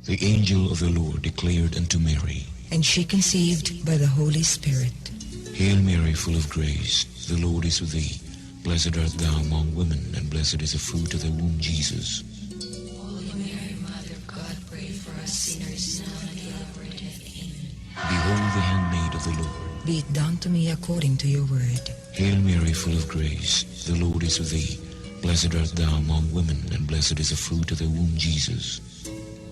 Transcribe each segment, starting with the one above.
The angel of the Lord declared unto Mary, And she conceived by the Holy Spirit. Hail Mary, full of grace, the Lord is with thee. Blessed art thou among women, and blessed is the fruit of thy womb, Jesus. Holy Mary, Mother of God, pray for us sinners now and at the hour of death. Amen. Behold the handmaid of the Lord. Be it done to me according to your word. Hail Mary, full of grace, the Lord is with thee. Blessed art thou among women, and blessed is the fruit of thy womb, Jesus.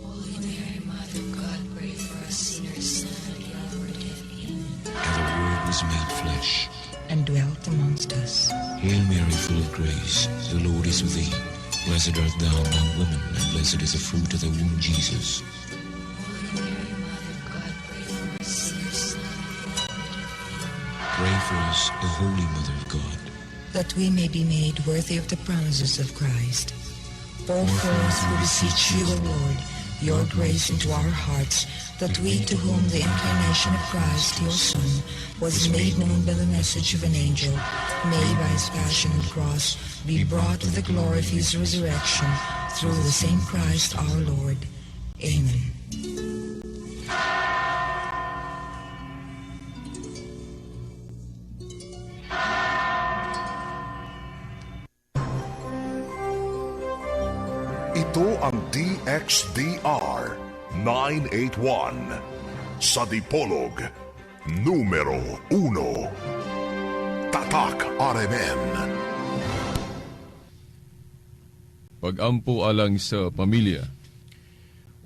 Holy Mary, Mother of God, pray for us sinners now and at the hour of death. Amen. And the Word was made flesh, And dwelt amongst us. Hail Mary, full of grace, the Lord is with thee. Blessed art thou among women, and blessed is the fruit of thy womb, Jesus. Holy Mary, Mother of God, pray for us sinners now and at the hour of death. Pray for us, O Holy Mother of God. That we may be made worthy of the promises of Christ. Pour forth, we beseech you, O Lord, your grace into our hearts, that we, to whom the incarnation of Christ, your Son, was made known by the message of an angel, may by his passion and cross be brought to the glory of his resurrection, through the same Christ our Lord. Amen. Ito ang DXDR 981 sa Dipolog, numero 1. Tatak RMN. Pag-ampo alang sa pamilya.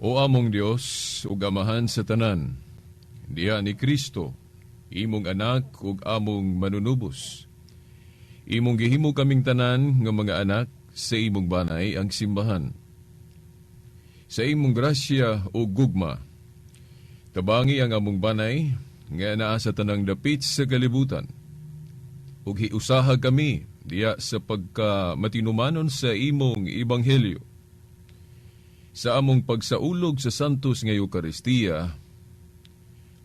O among Dios, ug amahan sa tanan, diha ni Kristo, imong anak ug among manunubos. Imong gihimo kaming tanan nga mga anak sa imong banay ang simbahan. Sa imong grasya o gugma, tabangi ang among banay nga naa sa tanang dapit sa kalibutan. Ug hiusaha kami diya sa pagkamatinumanon sa imong ebanghelyo. Sa among pagsaulog sa santos nga Eucharistia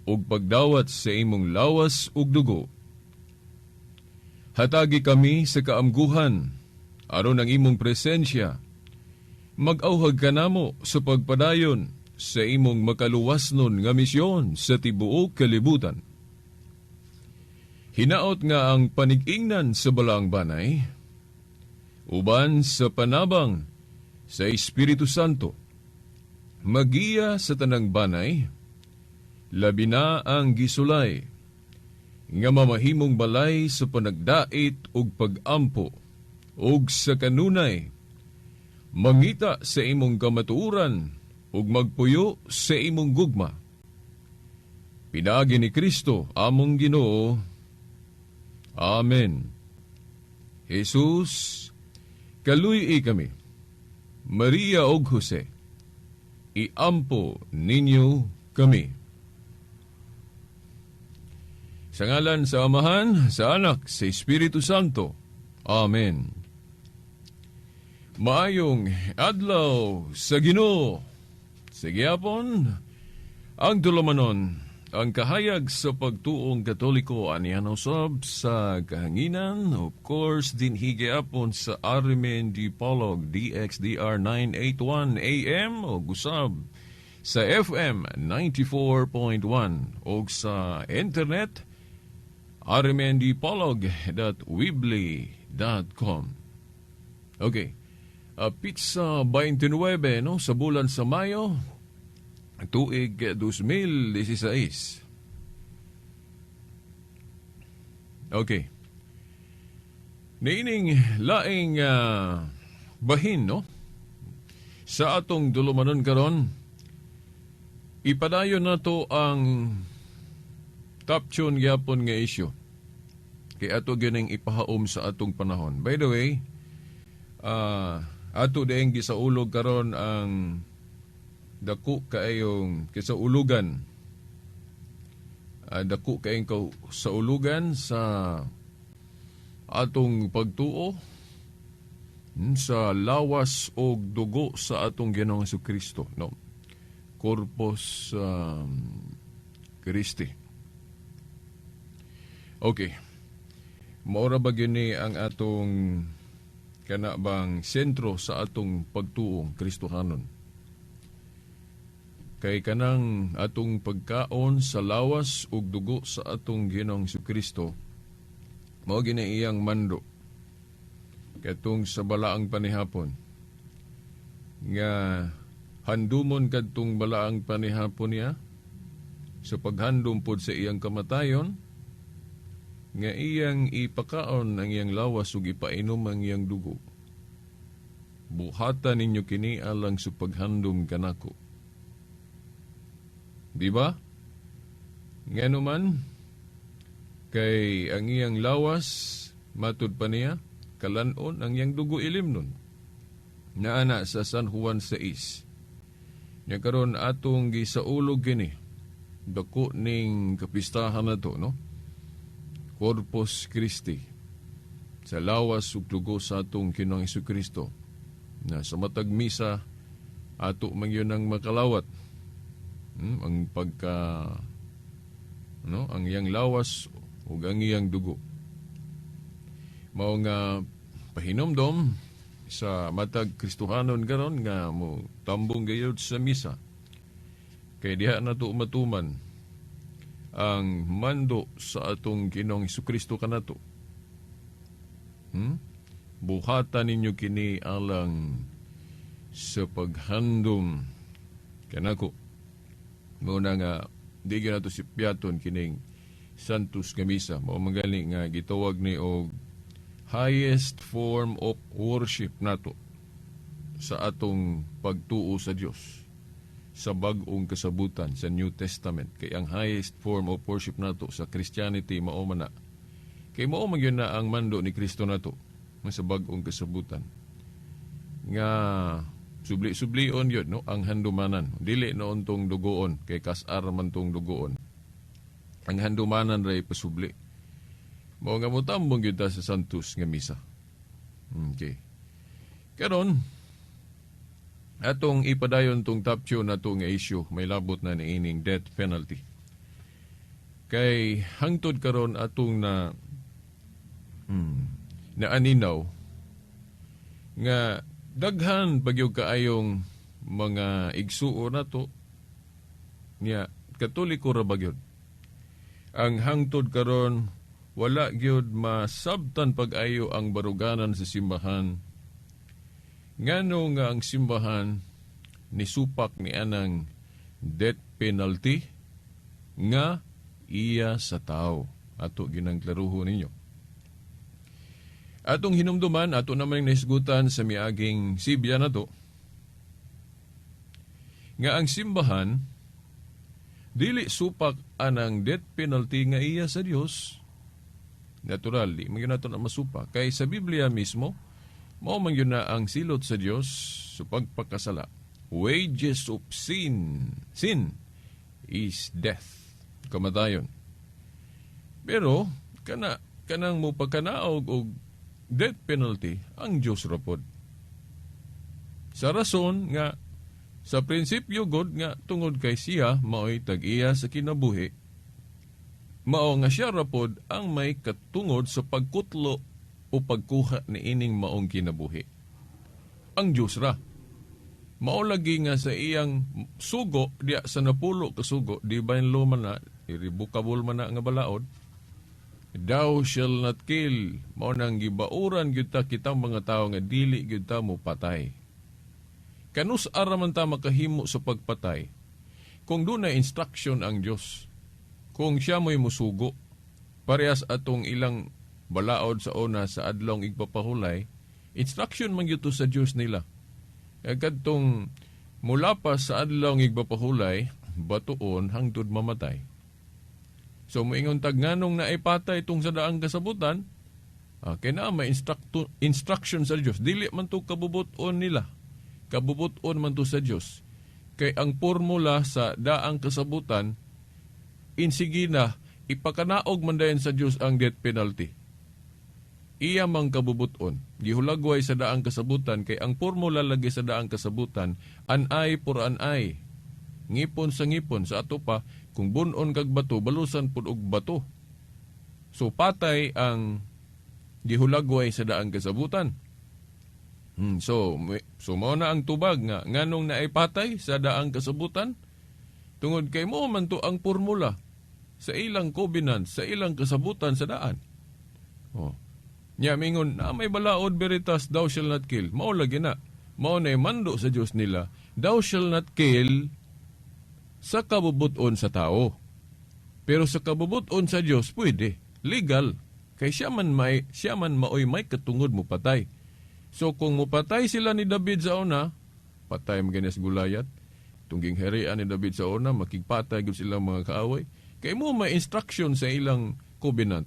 ug pagdawat sa imong lawas ug dugo. Hatagi kami sa kaamguhan aron ang imong presensya mag-auhag ka namo sa pagpadayon sa imong makaluwasnon nga misyon sa tibuok kalibutan. Hinaot nga ang panig-ingnan sa balang banay, uban sa panabang sa Espiritu Santo, magiya sa tanang banay, labi na ang gisulay, nga mamahimong balay sa panagdait ug pag-ampo, ug sa kanunay, mangita sa imong kamatuuran ug magpuyo sa imong gugma. Pinaagi ni Kristo among Ginoo. Amen. Jesus, kaluy kami. Maria ug Jose, iampo ninyo kami. Sa ngalan sa Amahan, sa Anak, sa Espiritu Santo. Amen. Maayong adlaw sa Ginoo. Sige apon, ang tulumanon, ang kahayag sa pagtuong Katoliko anihan usab sa kahanginan, of course, din higiapon sa Arimen Dipolog DXDR 981 AM o gusab sa FM 94.1 o sa internet arimendipolog.weebly.com. Okay. Pizza 29 no, sa bulan sa Mayo, tuig 2016. Okay. Niining laing bahin no, sa atong dulumanon karon, ipadayon nato ang top tune gyapon nga issue. Kay ato gining ipahaom sa atong panahon. By the way, ato daing gisaulog karon ang dako kaayong kisaulugan. Dako kaayong saulugan sa atong pagtuo sa lawas o dugo sa atong Ginoong Jesucristo, no? Corpus Christi. Okay. Maura ba gini ang atong kana bang sentro sa atong pagtuong Kristohanon? kay kanang atong pagkaon sa lawas ug dugo sa atong Ginoong Kristo mao gina iyang mando katong sa balaang panihapon nga handumon kadtong balaang panihapon niya sa paghandom pod sa iyang kamatayon nga iyang ipakaon ang iyang lawas ug ipainom ang iyang dugo. Buhatan ninyo kini alang sa paghandom kanako. Di ba? Ngano man, kay ang iyang lawas, matud pa niya, kalanon ang iyang dugo ilim nun. Naana sa San Juan 6. Nya karon atong gisaulog kini, dako ning kapistahan na to, no? Corpus Christi, sa lawas ug dugo sa atong Ginoong Kristo, na sa matag misa, ato man yun ang makalawat. Ang pagka ang iyang lawas ug ang iyang dugo mao nga pahinomdom sa matag Kristohanon karon nga mo tambong gayud sa misa kay diha nato matuman ang mando sa atong Ginoong Kristo kanato. Buhatan ninyo kini alang sa paghandom kanako. Muna nga, di na ito si Piaton kining Santos nga Misa. Mao magaling nga gitawag ni og highest form of worship nato sa atong pagtuo sa Dios sa bag-ong kasabutan sa New Testament. Kay ang highest form of worship nato sa Christianity mao man na. Kay mao man yun na ang mando ni Kristo nato sa bag-ong kasabutan. Nga subli-sublion yun, no? Ang handumanan. Dili noon tong dugoon, kay kasar man tong dugoon. Ang handumanan ray pasubli. Mao nga motambong gyud ta sa Santos nga Misa. Okay. Karon, atong ipadayon tong tapyo na to nga issue, may labot na niining death penalty. Kay hangtod karon atong naaninaw nga daghan bagyog kaayong mga igsuo nato niya Katoliko ra bagyod. Ang hangtod karon wala gyud masabtan pag-ayo ang baruganan sa simbahan. Ngano nga ang simbahan ni supak ni anang death penalty nga iya sa tao. Ato ginang klaruho ninyo. Atong hinumduman, ato naman naisgutan sa miaging Sibya na to, nga ang simbahan, dili supak anang death penalty nga iya sa Dios. Natural, di man yun nato na masupa. Kay sa Biblia mismo, mao man yun na ang silot sa Dios sa pagpakasala. Wages of sin is death. Kamatayon. Pero, kanang mo pagkanaog og death penalty ang Diyos rapod. Sa rason nga, sa prinsipyo God nga tungod kay siya mao'y tag-iya sa kinabuhi, mao nga siya rapod ang may katungod sa pagkutlo o pagkuha ni ining maong kinabuhi. Ang Diyos ra. Mao lagi nga sa iyang sugo, diya sa napulo kasugo, di ba yung luman na, iribukabol man na nga balaod, thou shall not kill. Mao nang gibauran gyud ta kitang mga tawo nga dili gyud ta mo patay. Kanus ara man ta makahimo sa pagpatay kung dunay instruction ang Dios. Kung siya mo'y musugo, parehas atong ilang balaod sa una sa adlong igpapahulay, instruction man gyud sa Dios nila. Kadtong mula pa sa adlong igpapahulay, batuon hangtod mamatay. So, moingon tag nganong naipatay itong sa daang kasabutan, kaya na may instruction sa Diyos. Dili man to kabubuton nila. Kabubuton man to sa Diyos. Kay ang formula sa daang kasabutan, insige na, ipakanaog man dayon sa Diyos ang death penalty. Iya mang kabubuton. Gihulagway sa daang kasabutan, kay ang formula lagi sa daang kasabutan, an eye for an eye. Ngipon sa ngipon. Sa ato pa, kung bunon kag bato, balusan pud og bato. So patay ang gihulagway sa daang kasabutan. So mao na ang tubag nga nganong naipatay sa daang kasabutan, Tungod kay mo man to ang formula sa ilang covenant, sa ilang kasabutan sa daan. Oh. Nya mingon na may balaod veritas, thou shall not kill. Mao lagi na. Mao na mando sa Dios nila, thou shall not kill sa kabubuton sa tao. Pero sa kabubuton sa Dios pwede, legal. Kay siya man maoy may katungod mo patay. So kung mupatay sila ni David sa una, patay maganas Gulayat. Tungging herian ni David sa una, makigpatay gyud silang mga kaaway. Kay mo may instruction sa ilang covenant.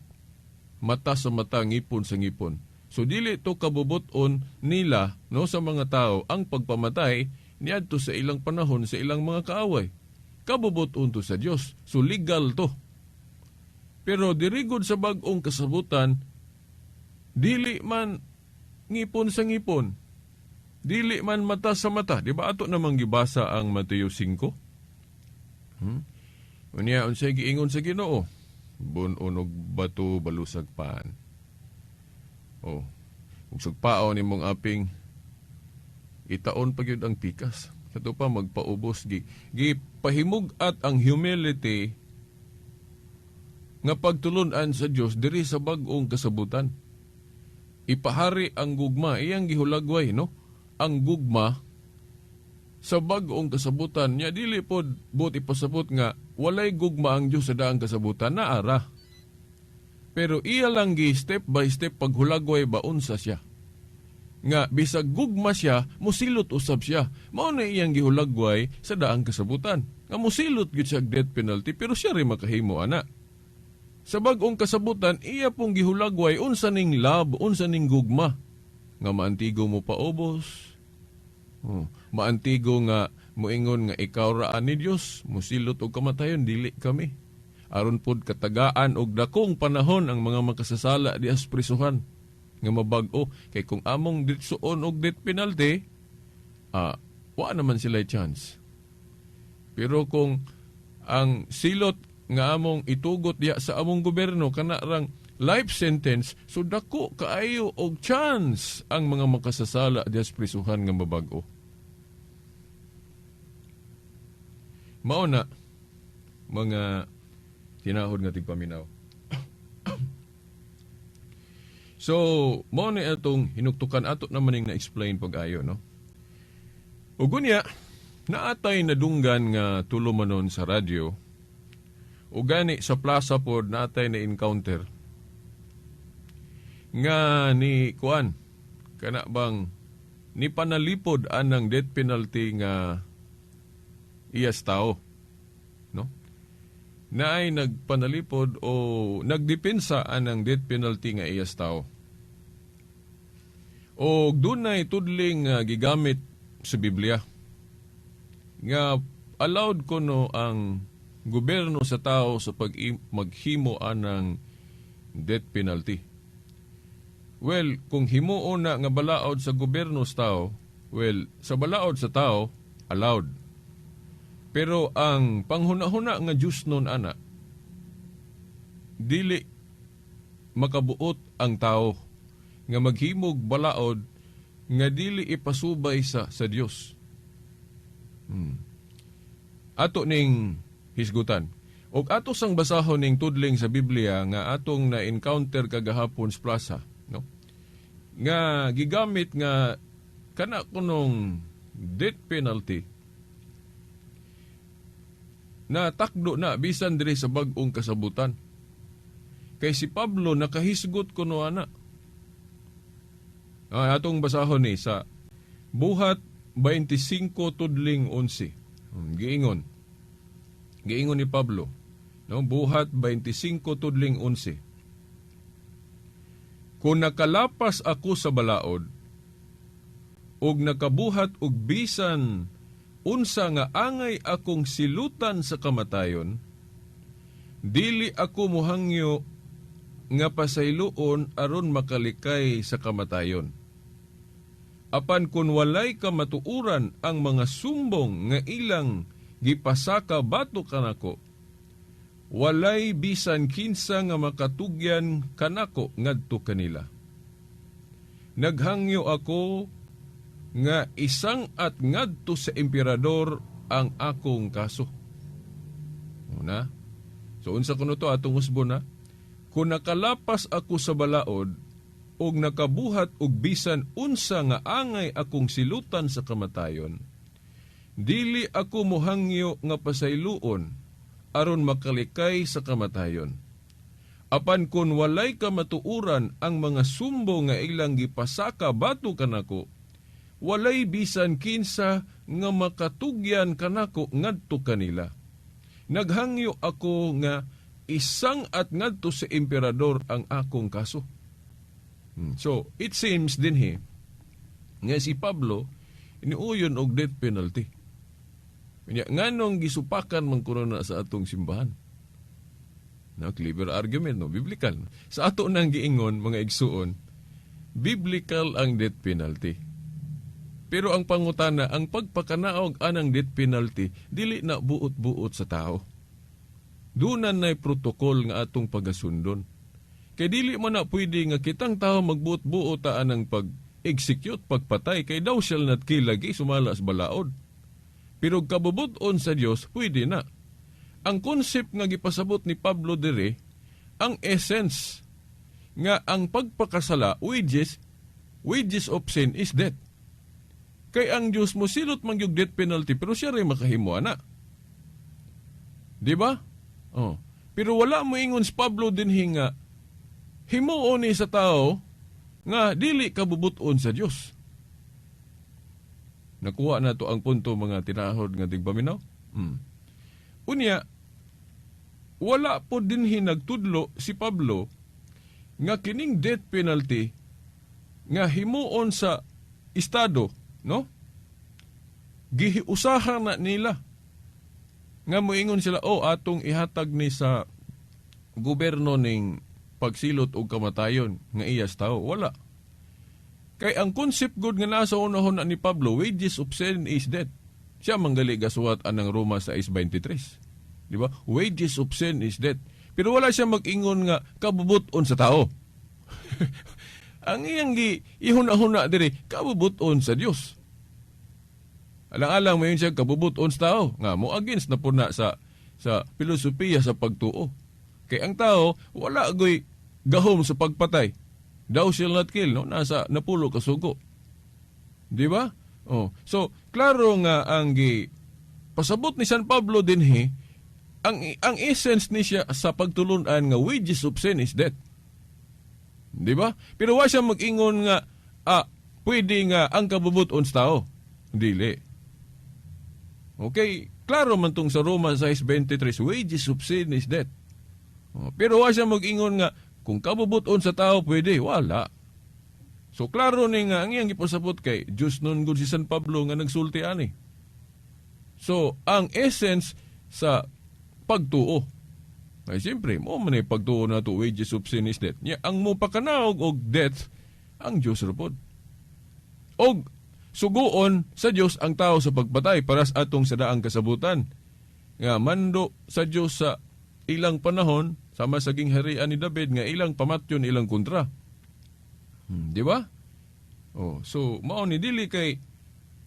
Mata sa mata, ngipon sa ngipon. So dili to kabubuton nila no sa mga tao ang pagpamatay niadto sa ilang panahon sa ilang mga kaaway. Kabubuton to sa Dios. So legal to. Pero dirigod sa bag-ong kasabutan, dili man ngipon sa ngipon. Dili man mata sa mata. Di ba ato namang gibasa ang Mateo 5? Unya, unsay giingon sa Ginoo? Bunon og bato balusag paan. Oh, ug sugpaon nimong aping itaon pa gyud ang pikas. Kato pa magpaubos gipahimug at ang humility nga pagtulon-an sa Dios diri sa bag-ong kasabutan. Ipahari ang gugma, iyang gihulagway, no? Ang gugma sa bag-ong kasabutan nya dili pod buti pasabot nga walay gugma ang Dios sa daang kasabutan na ara. Pero iya lang gi step by step paghulagway baon sa siya. Nga bisag gugma siya, musilot usab siya. Mao na iyang gihulagway sa daang kasabutan. Nga musilot gid siya death penalty pero siya rin makahimo ana. Sa bag-ong kasabutan iya pong gihulagway unsa ning love, unsa ning gugma. Nga maantigo mo paubos. Maantigo nga moingon nga ikaw raan ni Dios, musilot og kamatayon dili kami. Aron pod katagaan og dakong panahon ang mga makasasala di as prisuhan nga mabag-o kay kung among ditsuon og death penalty, wa naman sila chance. Pero kung ang silot nga among itugot diya sa among gobyerno kana rang life sentence, so dako kaayo og chance ang mga makasasala di as prisuhan nga mabag-o. Mao na mga tinahod nga tigpaminaw. So, mao ni atong hinuktukan ato naman ning na-explain pag-ayo, no? Ug unya, naatay nadunggan nga tulumanon sa radyo, ug gani sa plaza pod naatay na encounter nga ni kuan kana bang ni panalipod anang death penalty nga iyas tao, no? Naay nagpanalipod o nagdepensa anang death penalty nga iyas tao. O dunay tudling gigamit sa Biblia nga allowed kuno ang gobyerno sa tao sa maghimo anang death penalty. Well, kung himuon na nga balaod sa gobyerno sa tao, well, sa balaod sa tao, allowed. Pero ang panghuna-huna nga Diyos nun, ana, dili makabuot ang tao nga maghimog balaod nga dili ipasubay sa Diyos. Ato ning hisgutan. Og ato sang basahon ning tudling sa Biblia nga atong na-encounter kagahapon sa plaza, no? Nga gigamit nga kana kunong death penalty na takdo na bisan diri sa bag-ong kasabutan. Kay si Pablo nakahisgot kuno ana. Atong basahon ni sa Buhat 25 tudling 11. Giingon ni Pablo, no? Buhat 25 tudling 11. Kung nakalapas ako sa balaod ug nakabuhat og bisan unsa nga angay akong silutan sa kamatayon, dili ako mohangyo nga pasayloon aron makalikay sa kamatayon. Apan kun walay kamatuuran ang mga sumbong nga ilang gipasaka bato kanako, walay bisan kinsa nga makatugyan kanako ngadto kanila. Naghangyo ako nga isang at ngadto sa emperador ang akong kaso. Una. So unsa kuno to atong usbon na? Kung nakalapas ako sa balaod og nakabuhat og bisan unsa nga angay akong silutan sa kamatayon, dili ako mohangyo nga pasayloon aron makalikay sa kamatayon. Apan kun walay kamatuuran ang mga sumbo nga ilang gipasaka bato kanako, walay bisan kinsa nga makatugyan kanako ngadto kanila. Naghangyo ako nga isang at ngadto sa emperador ang akong kaso. So, it seems din nga si Pablo iniuyon og death penalty. Nganong gisupakan man kuno na sa atong simbahan? No, clever argument, no? Biblical. Sa ato nang giingon, mga igsuon, biblical ang death penalty. Pero ang pangutana, ang pagpakanaog anang death penalty, dili na buot-buot sa tao. Dunan na'y protokol nga atong pagasundon. Kay dili mo na pwede nga kitang tao magbuot-buot anang pag-execute, pagpatay, kay daw siyal nat kilagi sumalas balaod. Pero kabubuton sa Dios, pwede na. Ang concept nga gipasabot ni Pablo dire, ang essence nga ang pagpakasala, wages of sin is death. Kay ang Diyos mo silot man yung death penalty, pero siya rin makahimuan na. Di ba? Oh. Pero wala mo ingon si Pablo din hinga, himuon ni sa tao nga dili kabubuton sa Diyos. Nakuha na to ang punto mga tinahod nga tigpaminaw. Unya, wala po din hinagtudlo si Pablo nga kining death penalty nga himuon sa estado, no? Gihiusahan na nila. Nga moingon sila, atong ihatag ni sa gobyerno ning pagsilot og kamatayon nga iyas tao. Wala. Kay ang concept good nga nasa unahon na ni Pablo, wages of sin is death. Siya manggali gasuwat anang Roma 6:23. Di ba? Wages of sin is death. Pero wala siya mag-ingon nga kabubuton sa tao. Ang iyang ihuna-huna diri, kabubuton sa Dios. Alang-alang mayon siya kabubuton sa tao. Nga mo against na po na sa filosofiya sa pagtuo. Kay ang tao, wala agoy gahom sa pagpatay. Thou shall not kill, no? Nasa napulo ka sugo. Di ba? Oh. So, klaro nga ang pasabot ni San Pablo din ang essence ni siya sa pagtulunan nga wages of sin is death. Di ba? Pero wa siya mag-ingon nga, pwede nga ang kabubuton sa tao. Dili. Okay, klaro man tong sa Roma 6:23, wages of sin is death. Pero wa siya mag-ingon nga, kung kabubuton sa tao, pwede. Wala. So, klaro ni nga, ang iyang ipasabot kay Diyos nun gud si San Pablo nga nagsulti ani. So, ang essence sa pagtuo. Ay, siyempre, mo man ay pagtuo na to, wages of sin is death. Ang mo pakanaog og death, ang Diyos rapod. Og suguon sa Diyos ang tao sa pagpatay para sa atong sadaang kasabutan. Nga mando sa Diyos sa ilang panahon, sama sa gingharian ni David, nga ilang pamatyon, ilang kontra. Di ba? So, mao ni dili kay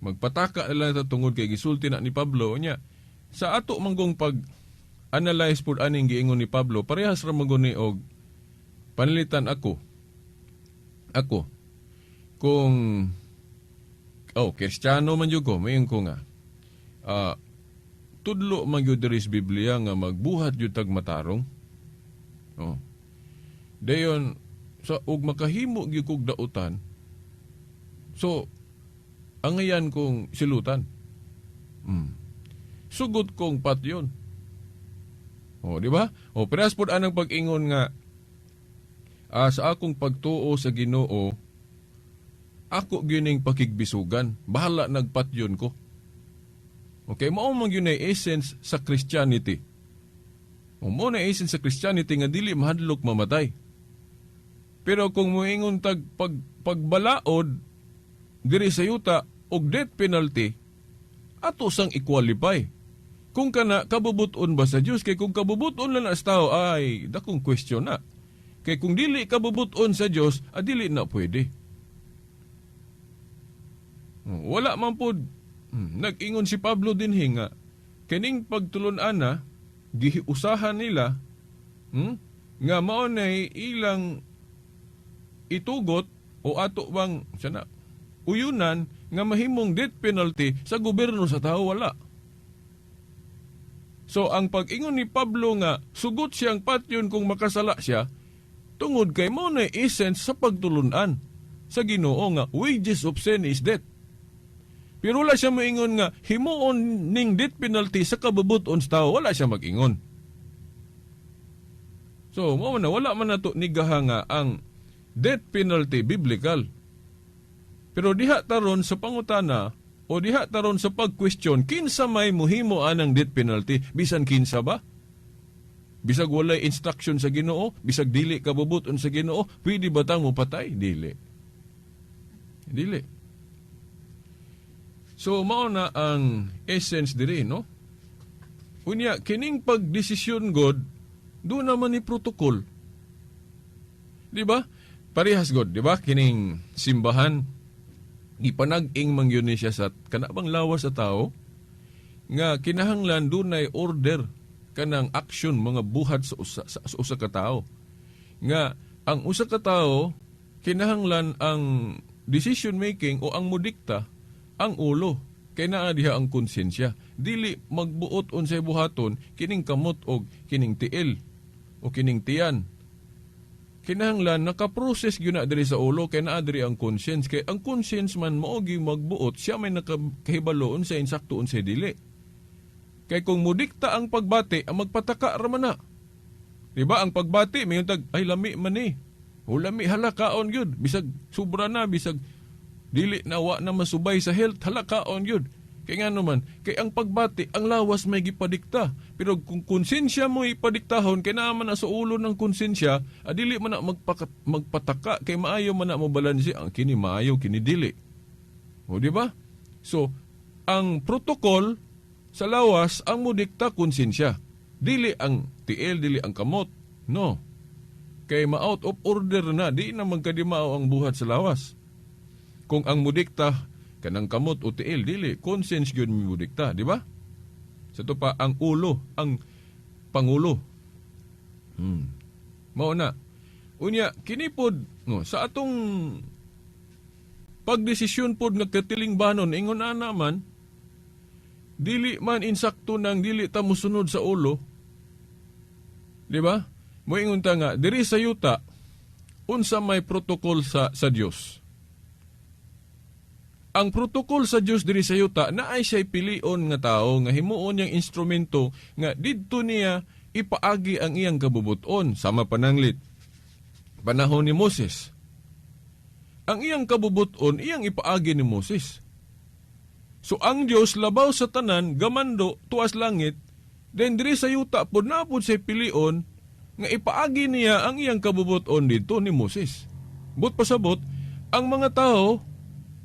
magpataka lang ta tungod kay gisulti na ni Pablo nya. Sa ato manggong pag-analyze pud aning giingon ni Pablo, parehas ra maguni og panilitan ako. Kung Kristiyano man jud ko, mayon ko nga. Tudlo man jud diri sa Biblia nga magbuhat jud tag matarong. Dayon sa ug makahimo gyud kog dautan. So ang ngayan kong silutan. Sugod kong patyon. Di ba? Peras pod anang pag-ingon nga sa akong pagtuo sa Ginoo, ako gining pakigbisugan, bahala nagpatyon ko. Okay, mao man gyud ay essence sa Christianity. Mao na essence sa Christianity nga dili mahadlok mamatay. Pero kung moingon tag pagbalaod diri sa yuta og death penalty, ato sang i-qualify. Kung kana kabubuton ba sa Dios, kay kung kabubuton lang sa tao ay dakong question na. Kay kung dili kabubuton sa Dios, dili na pwede. Wala man pod nag-ingon si Pablo din hinga, kining pagtulon-ana giusahan nila nga mao nay ilang itugot o ato bang sana uyunan nga mahimong death penalty sa gobyerno sa tao wala. So ang pag-ingon ni Pablo nga sugot siyang patyon kung makasala siya tungod kay mao nay essence sa pagtulunan sa Ginoo nga wages of sin is death. Pero wala siya moingon nga himuon ning death penalty sa kabubuton sa tao, wala siya mag-ingon. So mao na wala man nato nigaha nga ang death penalty biblical. Pero diha taron sa pangutana o diha taron sa pag-question kinsa may mohimo anang death penalty bisan kinsa ba? Bisag walay instruction sa Ginoo, bisag dili kabubuton sa Ginoo, pwede ba tang mopatay? Dili. Dili. So mao na ang essence diri, no? Unya kining pagdesisyon God do naman ni protocol. Di ba? Parehas God, di ba? Kining simbahan ipanag-ing man yun siya sa kanabang lawas sa tao nga kinahanglan dunay order kanang action mga buhat sa usa ka tao. Nga ang usa ka tao kinahanglan ang decision making o ang mudikta ang ulo kay naa diha ang konsensya. Dili magbuot unsay buhaton kining kamot og kining tiil o kining tiyan. Kinahanglan nakaprocess gyud na diri sa ulo kay naa diri ang conscience kay ang conscience man mao gi magbuot siya may nakahibalo unsay insakto unsay dili. Kay kung mudikta ang pagbati ang magpataka ra man na. Di ba ang pagbati may tag ay lami man ni. O lami hala kaon gyud bisag sobra na bisag dili na wa na masubay sa health hala kaon gyud. Kay nga naman, kay ang pagbati, ang lawas may gipadikta. Pero kung konsensya mo ipadiktahon, kay naman na sa ulo ng konsensya, adili man na magpataka, kay maayo man na mo balansi, ang kini maayo, kini dili. O di ba? So, ang protocol sa lawas, ang mudikta konsensya. Dili ang tiil, dili ang kamot. No. Kay ma-out of order na, di na magkadimao ang buhat sa lawas. Kung ang mudikta, kanang kamot o tiil, dili, conscience yun mudikta, di ba? Sa ito pa, ang ulo, ang pangulo. Mao na. Unya, kinipod, no, sa atong pagdesisyon pod nagkatiling banon, ingon na naman, dili man insakto nang dili ta musunod sa ulo. Di ba? Moingon ta nga, diri sa yuta, unsa may protocol sa Dios. Ang protocol sa Dios diri sa yuta na ay siya'y pilion nga tao nga himuon niyang instrumento nga didto niya ipaagi ang iyang kabubuton sama pananglit. Panahon ni Moses. Ang iyang kabubuton iyang ipaagi ni Moses. So ang Dios labaw sa tanan gamando tuas langit then diri sa yuta pod napod siya'y pilion nga ipaagi niya ang iyang kabubuton didto ni Moses. But pasabot ang mga tao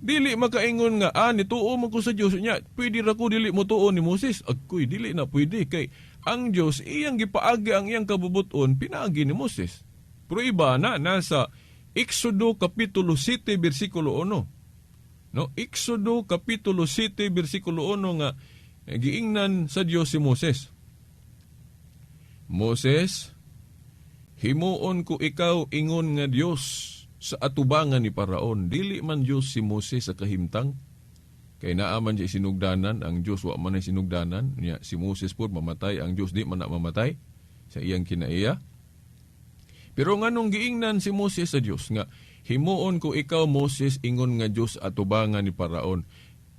dili makaingon nga, nituo man ko sa Diyos niya, pwede ra ko dili mo tuo ni Moses. Agkoy, dili na pwede. Kay ang Diyos, iyang gipaagi ang iyang kabubuton, pinaagi ni Moses. Pero iba na, nasa Exodo Kapitulo 7, versikulo 1. No? Exodo Kapitulo 7, versikulo 1 nga, giingnan sa Diyos si Moses. Moses, himuon ko ikaw ingon nga Diyos, sa atubangan ni Paraon, dili man Diyos si Moses sa kahimtang. Kay naaman siya sinugdanan, ang Diyos wa man ay sinugdanan. Si Moses po mamatay, ang Diyos di man na mamatay sa iyang kinaiya. Pero nga nung giingnan si Moses sa Diyos, nga himuon ko ikaw Moses ingon nga Diyos atubangan ni Paraon.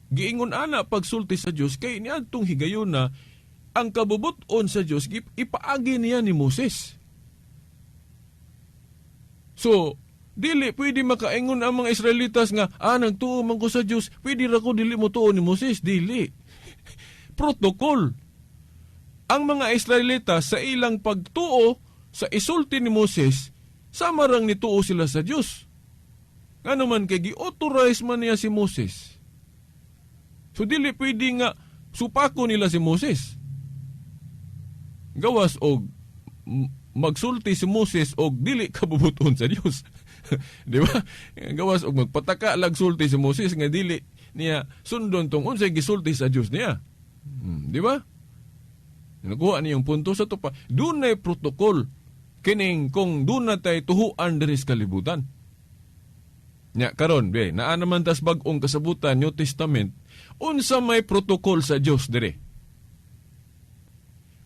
Giingon ana pagsulti sa Diyos, kay niadtong higayon na ang kabubuton sa Diyos, ipaagi niya ni Moses. So, dili, pwede makaingon ang mga Israelitas nga, nagtuo man ko sa Diyos, pwede ra ko dili mo tuo ni Moses. Dili. Protocol. Ang mga Israelitas sa ilang pagtuo sa isulti ni Moses, sama rang nituo sila sa Diyos. Nga naman kay gi-authorize man niya si Moses. So dili pwede nga supako nila si Moses. Gawas og magsulti si Moses og dili kabubuton sa Diyos. Di ba? Gawas og magpataka lag sulti si Moses nga dili niya sundon tong unsay gisulti sa Dios niya. Di ba? Nakuha niyong punto sa to pa. Doon na protokol. Kining kung doon na tayo tuhuan diri sa kalibutan. Nya karon be, naa naman tas bag-ong kasabutan New Testament, unsa may protokol sa Dios dire.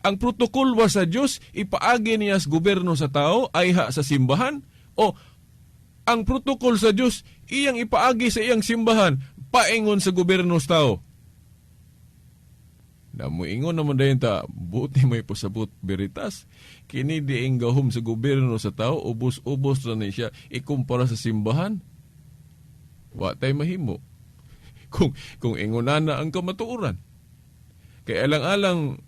Ang protokol wa sa Dios ipaagi niya sa gobyerno sa tao ay ha sa simbahan o ang protokol sa Dios iyang ipaagi sa iyang simbahan paingon sa gobyerno sa tao. Namuingon naman dayon ta, buti may pasabot beritas. Kini diing gahom sa gobyerno sa tao, ubos-ubos na ni siya ikumpara sa simbahan. Wa tay mahimo. Kung ingunan na ang kamatuoran. Kaya alang-alang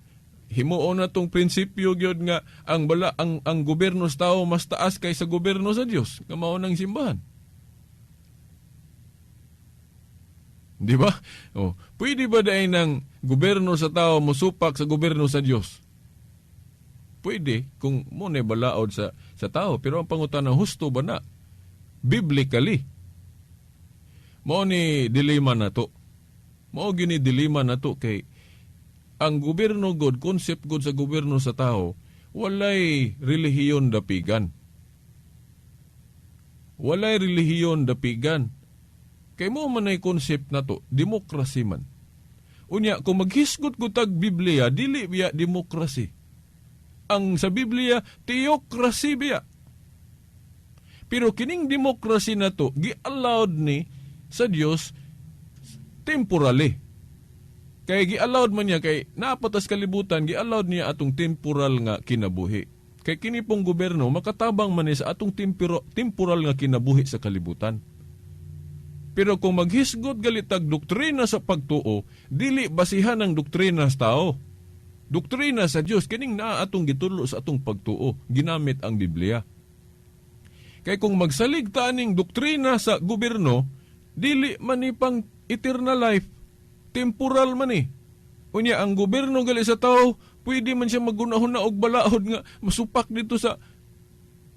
himuon na tong prinsipyo gyud nga ang gobyerno sa tao mas taas kaysa gobyerno sa Dios, nga mao nang simbahan. Di ba? Oh, pwede ba dahil ng gobyerno sa tao musupak sa gobyerno sa Diyos? Pwede kung muna balaod sa tao. Pero ang pangutanang husto ba na? Biblically. Mao ni dilema na to. Mao gini dilema na to kay ang gobyerno god, concept god sa gobyerno sa tao, walay relihiyon dapigan. Walay relihiyon dapigan. Kay mo man ay concept na to, demokrasi man. Unya, kung maghisgot ko tag Biblia, dili biya demokrasi. Ang sa Biblia, theocracy biya. Pero kining demokrasi na to, gi-allowed ni sa Dios temporally. Kaya gi-allowed man niya, kay napatas kalibutan, gi-allowed niya atong temporal nga kinabuhi. Kay kini pong gobyerno, makatabang man niya sa atong temporal nga kinabuhi sa kalibutan. Pero kung maghisgot galitag doktrina sa pagtuo, dili basihan ang doktrina sa tao. Doktrina sa Dios kining naa atong gitulo sa atong pagtuo, ginamit ang Biblia. Kay kung magsalig ta ning doktrina sa gobyerno, dili man ni pang eternal life, temporal man ni. Unya ang gobyerno gali sa tao, pwede man siya magunahon na og balaod nga masupak dito sa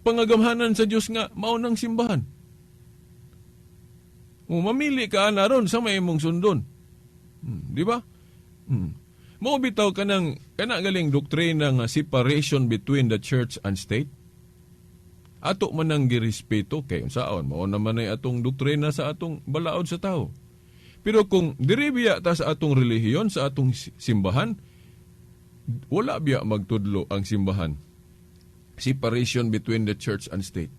pangagamhanan sa Dios nga mao nang simbahan. Mamili ka na ron sa may mong sundon. Di ba? Mo bitaw ka ng galing doktrina nga separation between the church and state. Ato man ang girespeto kay unsaon mao naman ay atong doktrina sa atong balaod sa tao. Pero kung diri biya ta sa atong relihiyon, sa atong simbahan, wala biya magtudlo ang simbahan. Separation between the church and state.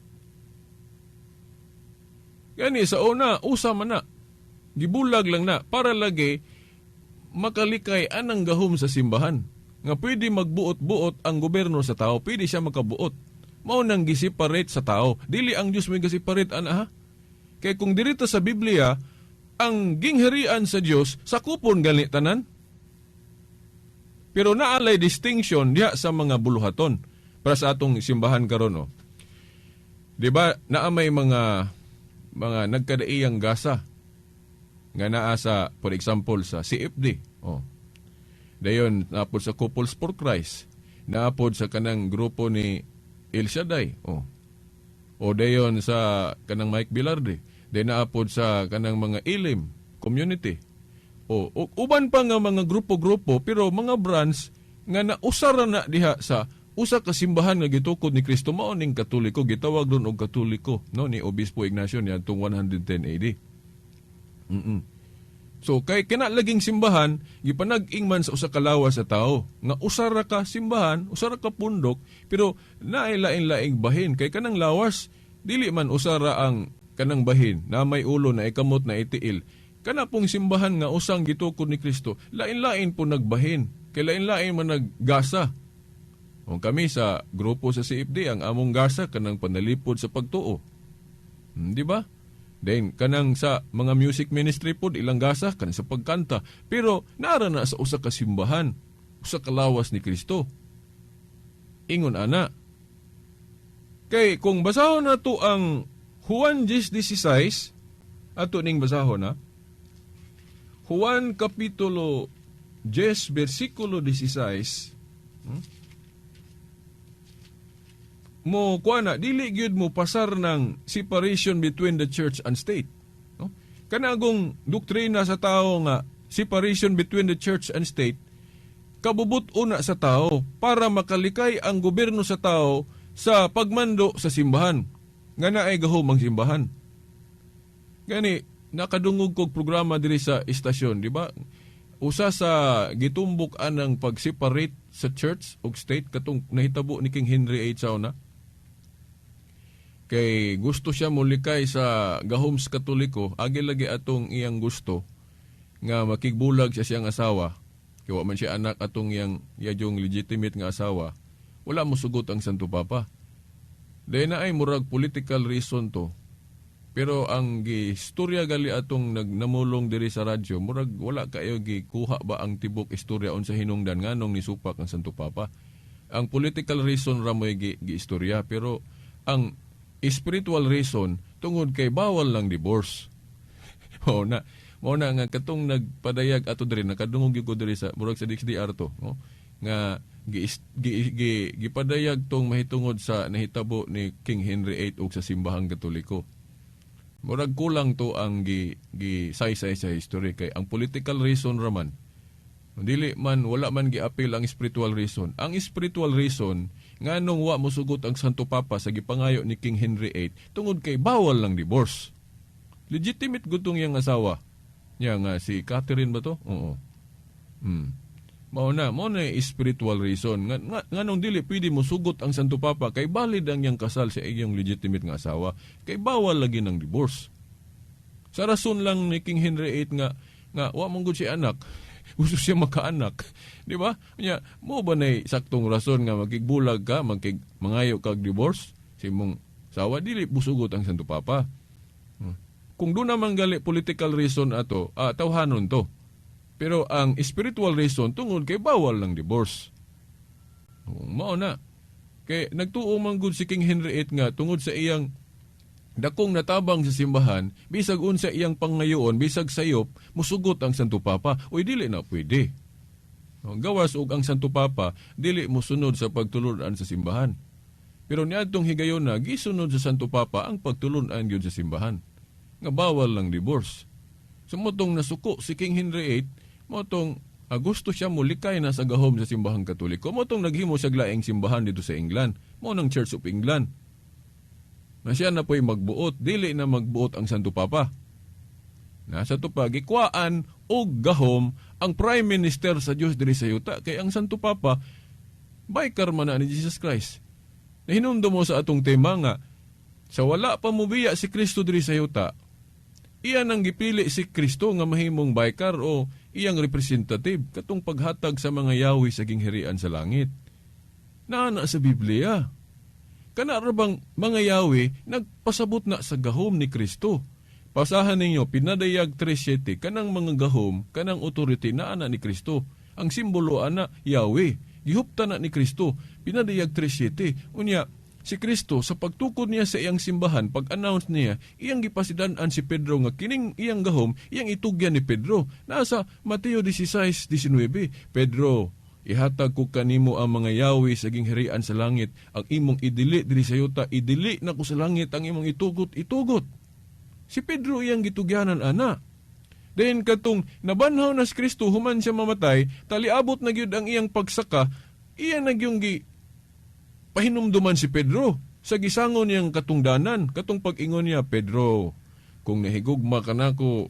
Gani sa una, usa man na. Gibulag lang na para lagi makalikay anang gahom sa simbahan. Nga pwede magbuot-buot ang gobyerno sa tao, pwede siya makabuot. Mao nang gisiparate sa tao. Dili ang Diyos may gisiparate ana ha. Kaya kung dirito sa Biblia, ang gingharian sa Diyos, sakupon gani tanan. Pero naalay distinction diha sa mga buluhaton para sa atong simbahan karon. Diba, naamay mga nagkadaiyang gasa nga naa sa, for example, sa CFD. Dayon, naapod sa Couples for Christ. Naapod sa kanang grupo ni El Shaddai. O dayon sa kanang Mike Bilarde. Dayon naapod sa kanang mga Elim community. O uban pa nga mga grupo-grupo, pero mga branch nga nausara na diha sa usa ka simbahan nga gitukod ni Kristo, mao ning Katoliko, gitawag doon og Katoliko, no, ni Obispo Ignacio niya tong 110 AD. So kay kinalaging simbahan gipanag-ing man sa usa ka lawas sa tao nga usara ka simbahan, usara ka pundok, pero naay lain-laing bahin kay kanang lawas dili man usara ang kanang bahin na may ulo na ikamot na itiil. Kana pong simbahan nga usang gitukod ni Kristo, lain-lain po nagbahin, kay lain-lain man naggasa. Kung kami sa grupo sa CFD, ang among gasa kanang panalipod sa pagtuo. Di ba? Then, kanang sa mga music ministry po, ilang gasa, kanang sa pagkanta. Pero, nara na sa usa ka simbahan, usa ka lawas ni Kristo. Ingon ana. Kay, kung basahon na to ang Juan 10:16, ato ning basahon na, Juan Kapitulo 10, versikulo 16, mo kuana dili gyud mo pasar ng separation between the church and state, no? Kanagong doktrina sa tao nga separation between the church and state, kabubuto na sa tao para makalikay ang gobyerno sa tao sa pagmando sa simbahan. Nga na ay gahom ang simbahan. Gani, nakadungog kog programa diri sa istasyon, di ba? Usa sa gitumbok anang pag-separate sa church o state katong nahitabo ni King Henry VIII sauna. Kay gusto siya mulikay sa gahom sa Katoliko, agi lagi atong iyang gusto nga makigbulag siya siyang asawa. Kaya wa man siya anak atong iyang yadjong legitimate nga asawa. Wala mo sugot ang Santo Papa. Dahil na ay murag political reason to. Pero ang istorya gali atong nagnamulong diri sa radyo, murag wala kayo gikuha ba ang tibok istorya unsa hinungdan nganong nisupak ang Santo Papa. Ang political reason ra mo'y giistorya, pero ang spiritual reason tungod kay bawal lang divorce. Mao na nga katong nagpadayag ato diri, nakadungog gyud ko diri sa murag sa DXDR to, no? Nga gipadayag tong mahitungod sa nahitabo ni King Henry VIII ug sa simbahang Katoliko. Murag kulang to ang gisaysay sa history kay ang political reason raman. Dili man wala man giapil ang spiritual reason. Ang spiritual reason nganong wa mosugot ang Santo Papa sa gipangayo ni King Henry VIII tungod kay bawal lang divorce. Legitimate gutong yang asawa. Nya nga si Catherine ba to? Oo. Mao na spiritual reason. Nganong dili pwede mo sugot ang Santo Papa kay valid ang iyang kasal sa iyang legitimate nga asawa. Kay bawal lagi ng divorce. Sa rason lang ni King Henry VIII nga wa man gud siya anak. Gusto siya makaanak. Di ba? Nya mo ba nay saktong rason nga magigbulag ka, mangayo kag divorce? Si mong asawa dili busugot ang Santo Papa. Kung doon naman gali political reason ato, tawhanon to. Pero ang spiritual reason tungod kay bawal lang divorce. Mao na. Kay nagtuo man gud si King Henry VIII nga tungod sa iyang dakong natabang sa simbahan, bisag unsa iyang pangayoon, bisag sayop, musugot ang Santo Papa. Uy, dili na pwede. Gawas og ang Santo Papa, dili musunod sa pagtulunan sa simbahan. Pero niadtong higayon na, gisunod sa Santo Papa ang pagtulunan yun sa simbahan. Nga bawal lang divorce. So motong nasuko si King Henry VIII, motong gusto siya mulikay na sa gahom sa simbahang Katoliko, motong naghimo siya glaeng simbahan dito sa England, mo ng Church of England. Na siya na po'y magbuot, dili na magbuot ang Santo Papa. Nasa to pa, gikwaan o gahom ang Prime Minister sa Diyos diri sa yuta, kay ang Santo Papa, baykar man na ni Jesus Christ. Nahinundo mo sa atong tema nga, sa wala pa mubiya si Kristo diri sa yuta, iyan ang gipili si Kristo nga mahimong baykar o iyang representative katong paghatag sa mga yawi sa ginghirian sa langit. Naana sa Biblia. Kana ra bang mga yawi nagpasabot na sa gahom ni Kristo. Pasahan ninyo pinadayag 3:7 kanang mga gahom kanang authority na ana ni Kristo. Ang simbolo ana yawi. Gihupta na ni Kristo. Pinadayag 3:7. Unya si Kristo sa pagtukod niya sa iyang simbahan, pag-announce niya, iyang gipasidan-an si Pedro nga kining iyang gahom, iyang itugyan ni Pedro. Nasa Mateo 16:19, Pedro, ihatag ko kanimo ang mga yawi sa ginghirian sa langit, ang imong idili diri sa yuta, idili na ko sa langit, ang imong itugot. Si Pedro iyang gitugyanan ana. Then katong nabanhaw na si Kristo, human siya mamatay, taliabot na gyud ang iyang pagsaka, iyan nagyong pahinumduman si Pedro sa gisangon niyang katungdanan, katong pag-ingon niya, Pedro, kung nahigugma ka na ko,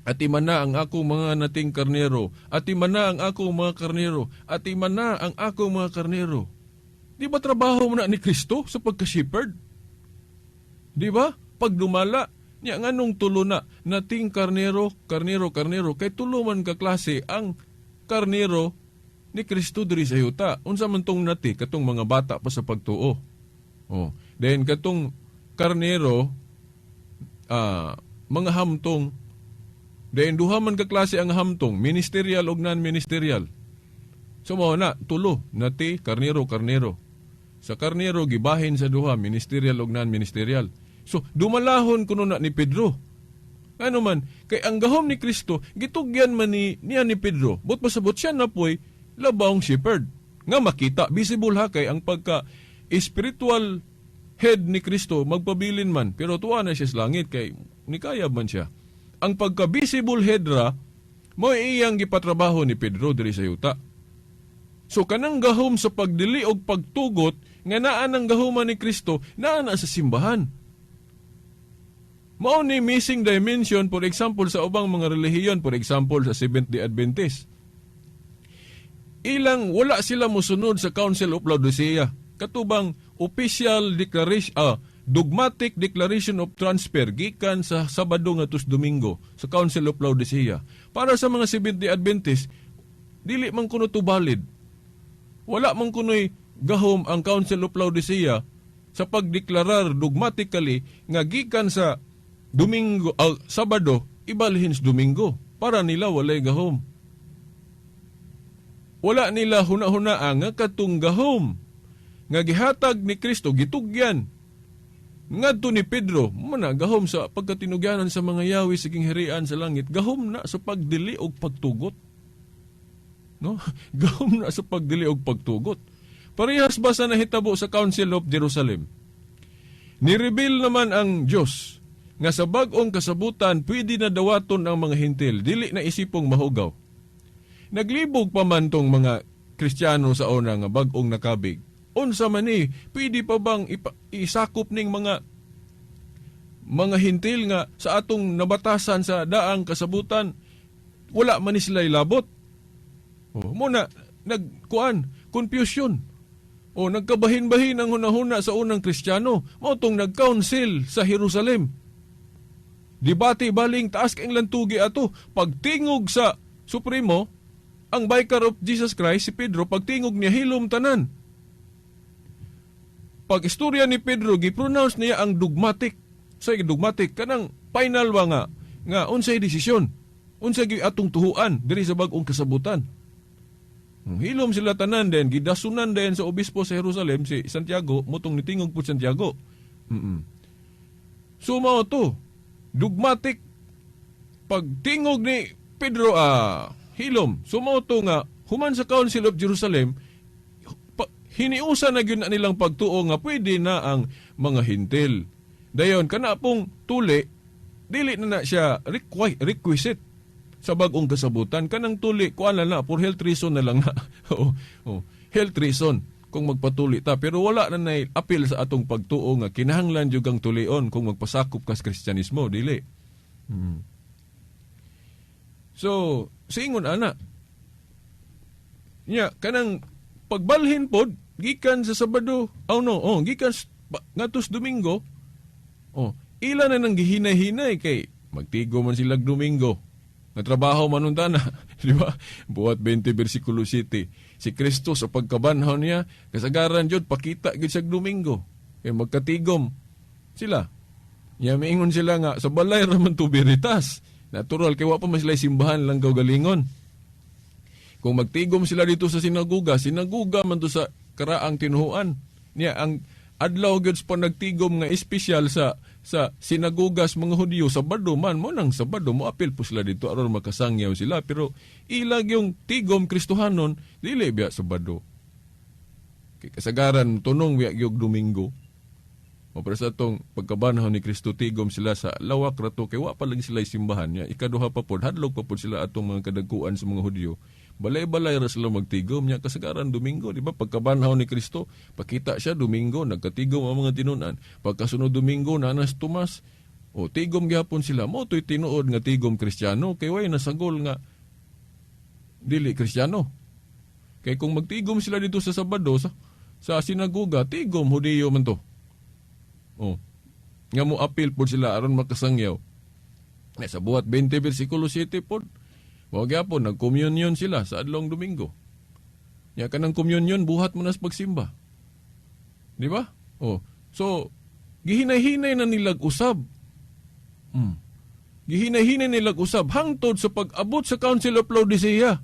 atiman na ang ako mga nating karnero, atiman na ang ako mga karnero, atiman na ang ako mga karnero. Di ba trabaho mo na ni Kristo sa pagka-shepherd? Di ba? Pag dumala, niya nganong tulo na nating karnero, kay tulo man ka klase ang karnero ni Kristo diri sa yuta. Unsa man tong nati katong mga bata pa sa pagtuo. Then katong karnero mga hamtong. Then duha man ka klase ang hamtong, ministerial ug non-ministerial. So mao na tulo nati karnero. Sa karnero gibahin sa duha, ministerial ug non-ministerial. So dumalahon kuno na ni Pedro. Ano man kay ang gahom ni Kristo gitugyan man niya ni Pedro. But pasabot siya na poy labawng shepherd. Nga makita, visible ha kay ang pagka spiritual head ni Kristo magpabilin man, pero tuwa na siya sa langit kay nikayab man siya. Ang pagka visible head ra, mo iyang gipatrabaho ni Pedro diri sa yuta. So kanang gahom sa pagdili og pagtugot nga naa ng gahuman ni Kristo naa na sa simbahan. Mao ni missing dimension, for example, sa ubang mga relihiyon, for example, sa Seventh-day Adventist. Ilang wala sila musunod sa Council of Laodicea. Katubang official declaration, dogmatic declaration of transfer gikan sa Sabado ngadto Domingo sa Council of Laodicea. Para sa mga Seventh-day Adventist, dili man kuno to valid. Wala man kuno'y gahom ang Council of Laodicea sa pagdeklarar dogmatically nga gikan sa Domingo, Sabado, ibalhin sa Domingo. Para nila walay gahom. Wala nila huna-hunaa nga katong gahom nga gihatag ni Kristo, gitugyan. Ngadto ni Pedro, managahom sa pagkatinugyanan sa mga yawi sa kingharian sa langit, gahom na sa pagdili og pagtugot. No? Gahom na sa pagdili og pagtugot. Parehas ba sa nahitabo sa Council of Jerusalem? Nireveal naman ang Diyos nga sa bag-ong kasabutan pwede na dawaton ang mga hintil, dili na isipong mahugaw. Naglibog pa man tong mga Kristiyano sa una nga bag-ong nakabig. Unsa man pwede pa bang isakop ning mga hintil nga sa atong nabatasan sa daang kasabutan, wala man ni sila ilabot. Muna, confusion. Nagkabahin-bahin ang hunahuna sa unang Kristiyano, mao tong nag-council sa Jerusalem. Debate baling taas kang lantugi ato. Pagtingog sa Supremo, ang Vicar of Jesus Christ, si Pedro, pagtingog niya hilom tanan. Pag istorya ni Pedro, gipronounce niya ang dogmatic. Sa dogmatic, kanang final wa nga unsay desisyon. Unsay atong tuhuan diri sa bag-ong kasabutan. Hilom sila tanan din, gidasunan din sa obispo sa Jerusalem, si Santiago, mutong nitingog po Santiago. So mao to, dogmatic, pagtingog ni Pedro, hilom. So mao to nga, human sa Council of Jerusalem, hiniusa na gyud na nilang pagtuo nga pwede na ang mga hintil. Dayon, kana pong tuli, dili na siya requisite sa bag-ong kasabutan. Kanang tuli, kuan na, for health reason na lang na. Health reason, kung magpatuli ta. Pero wala na apil sa atong pagtuo nga kinahanglan jud ang tulion kung magpasakop ka sa Kristyanismo, dili. So, siingon ana. Kanang pagbalhin pod gikan sa Sabado, gikan ngadto sa Domingo. Ila na nang gihinay-hinay kay magtigo man sila Domingo. Natrabaho manunta na, di ba? Buhat 20 versikulo 7. Si Kristo sa pagkabanhaw niya, kasagaran jud pakita gid sa Domingo. Kay magkatigom sila. Miingon sila nga sa balay ra man to veritas. Natural kay wa pa man sila simbahan lang galingon. Kung magtigom sila dito sa sinaguga man to sa karaang tinuhuan. Niya ang adlaw gyud pa nagtigom nga espesyal sa sinagugas mga Hudyo, Sabado man mo nang Sabado mo apil po sila dito aron makasangyaw sila, pero ilag yung tigom Kristohanon dili biya Sabado. Kay kasagaran tunong biya gyud Domingo. Para sa atong pagkabanhaw ni Kristo, tigom sila sa lawak rato kay wa pa lang sila simbahan niya. Ikaduha pa pod hadlok pa pod sila atong mga kadagkuan sa mga Hudyo. Balay-balay ra sila magtigom niya kasagaran Domingo, di ba? Pagkabanhaw ni Kristo, pakita siya Domingo, nagkatigom ang mga tinunan. Pagkasunod Domingo, nanas Tomas, tigom gyapon sila. Mo to'y tinuod nga tigom Kristiyano, kay way nasagol nga dili Kristiyano. Kay kung magtigom sila dito sa Sabado, sa sinaguga, tigom Hudiyo man to. Nga mo apil po sila aron makasangyaw. Sa buhat 20 versikulo 7 po, gyapon nag-communion sila sa adlong Domingo. Ya kanang communion buhat mo na sa pagsimba. Di ba? So gihinay-hinay na nilag usab. Gihinay-hinay nilag usab hangtod sa pag-abot sa Council of Laodicea.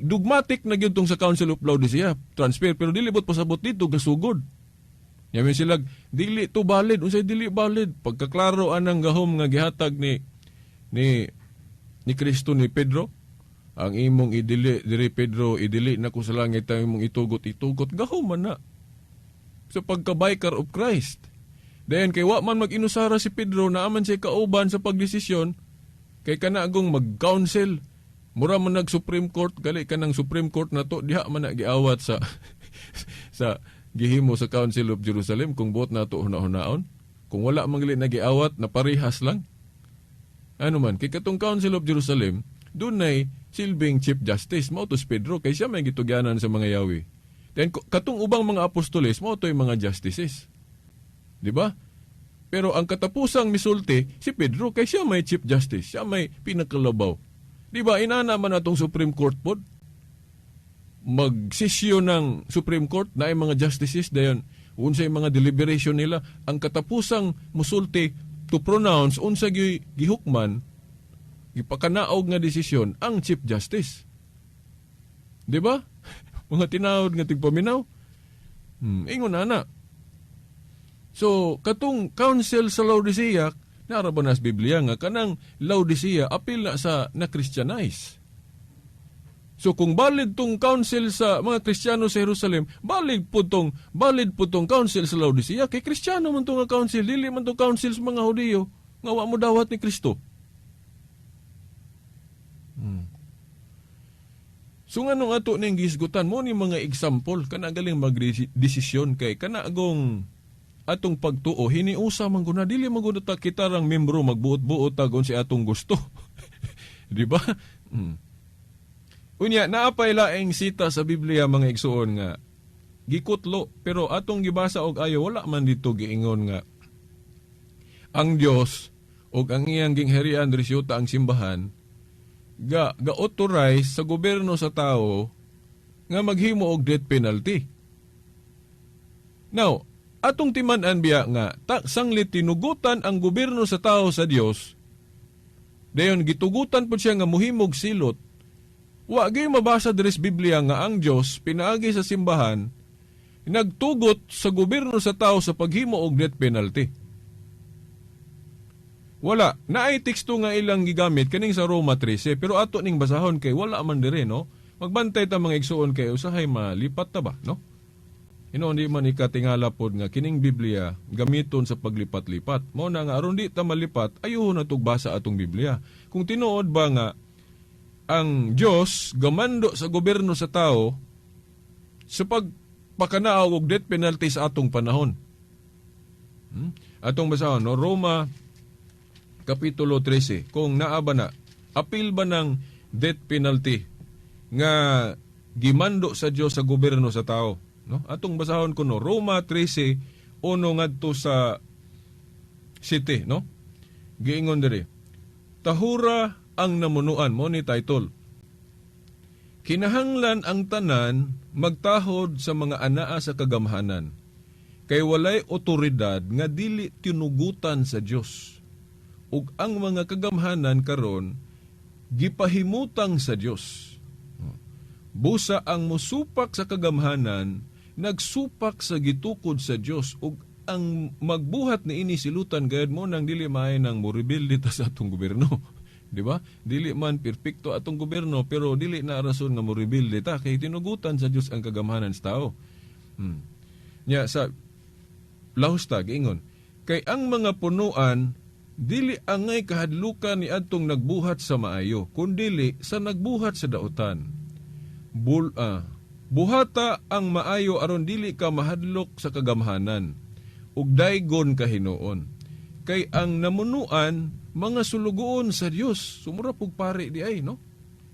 Dogmatic na gyud tong sa Council of Laodicea, transfer, pero dili bot pasabot dito gasugod. Yamin sila dili to valid, unsay dili valid. Pagkaklaro anang gahom nga gihatag ni Kristo ni Pedro, ang imong diri Pedro, idili na ko sa langit ang imong itugot, gahom man na. Sa pagka-Vicar of Christ. Dayon kay wa man mag-inusara si Pedro na aman siya kauban sa pagdesisyon, kay kanagong mag-counsel Mura man nag-Supreme Court, gali ka ng Supreme Court na to, diha man na giawat sa sa gihimo sa Council of Jerusalem kung buot na to huna-hunaon. Kung wala man gali na giawat, na parihas lang. Ano man, kay katong Council of Jerusalem, doon ay silbing Chief Justice, mao to si Pedro, kay siya may gitugyanan sa mga yawi. Then katong ubang mga apostoles, mao to yung mga justices. Di ba? Pero ang katapusang misulti, si Pedro, kay siya may Chief Justice, siya may pinakalabaw. Di ba, inana man natong Supreme Court po, magsisyo ng Supreme Court na ay mga justices, dayon, unsay mga deliberation nila, ang katapusang musulti to pronounce, unsa gihukman, gipakanaog nga desisyon, ang Chief Justice. Di ba? Mga tinawad nga tigpaminaw. Ingon na. So, katong council sa Laodicea, narabanas Biblia nga kanang Laodicea apil na sa na-Christianize. So kung valid tong council sa mga Kristiyano sa Jerusalem, valid po tong council sa Laodicea, kay Kristiyano man tong council, dili man tong council sa mga Hudiyo, nga wa mo dawat ni Kristo. So nga nung ato ning gisgutan mo ni mga example, kana galing magdesisyon kay kana agong atong pagtuo, hiniusa man guna, dili man guna ta kita rang membro magbuot-buot tagon si atong gusto. Di ba? Unya, naapay laing sita sa Biblia mga igsuon nga, gikutlo, pero atong gibasa og ayo, wala man dito giingon nga, ang Dios og ang iyang gingharian resyuta ang simbahan, ga-authorize sa gobyerno sa tao nga maghimo og death penalty. Now, atong timan-an biya nga, sanglit tinugutan ang gobyerno sa tao sa Dios, dayon gitugutan po siya nga muhimog silot, wa gyud mabasa diri sa Biblia nga ang Dios pinaagi sa simbahan, nagtugot sa gobyerno sa tao sa paghimo og death penalty. Wala, naay teksto nga ilang gigamit kaning sa Roma 13, pero ato ning basahon kay wala man dire, no? Magbantay ta mga igsuon kay usahay malipat ta ba, no? Hindi man ikatingala pod nga kining Biblia gamiton sa paglipat-lipat. Mao na nga aron di ta malipat, ayuhon na basa atong Biblia. Kung tinuod ba nga ang Dios gamando sa gobyerno sa tao sa pagpakanaaw og death penalty sa atong panahon. Atong basahon, no? Roma Kapitulo 13. Kung naaba na, apil ba ng death penalty nga gimando sa Dios sa gobyerno sa tao? No? Atong basahon ko, no? Roma 13, uno ngadto sa city, no? Giingon diri, tahura ang namunuan mo ni title. Kinahanglan ang tanan magtahod sa mga anaa sa kagamhanan, kay walay otoridad nga dili tinugutan sa Dios. Ug ang mga kagamhanan karon gipahimutang sa Dios. Busa ang musupak sa kagamhanan, nagsupak sa gitukod sa Dios, ug ang magbuhat ni ini silutan gayud mo nang dili maay nang moribilde ta sa atong gobyerno. Di ba? Dili man perpekto atong gobyerno, pero dili na rason nga moribilde ta kay tinugutan sa Dios ang kagamhanan sa tao. Nya sa lahustag ingon, kay ang mga punuan dili angay kahadlukan ni adtong nagbuhat sa maayo, kundili sa nagbuhat sa dautan. Buhata ang maayo aron dili ka mahadlok sa kagamhanan, ug daygon ka hinuon. Kay ang namunuan mga sulugoon sa Dios. Sumura pug pare di ay, no?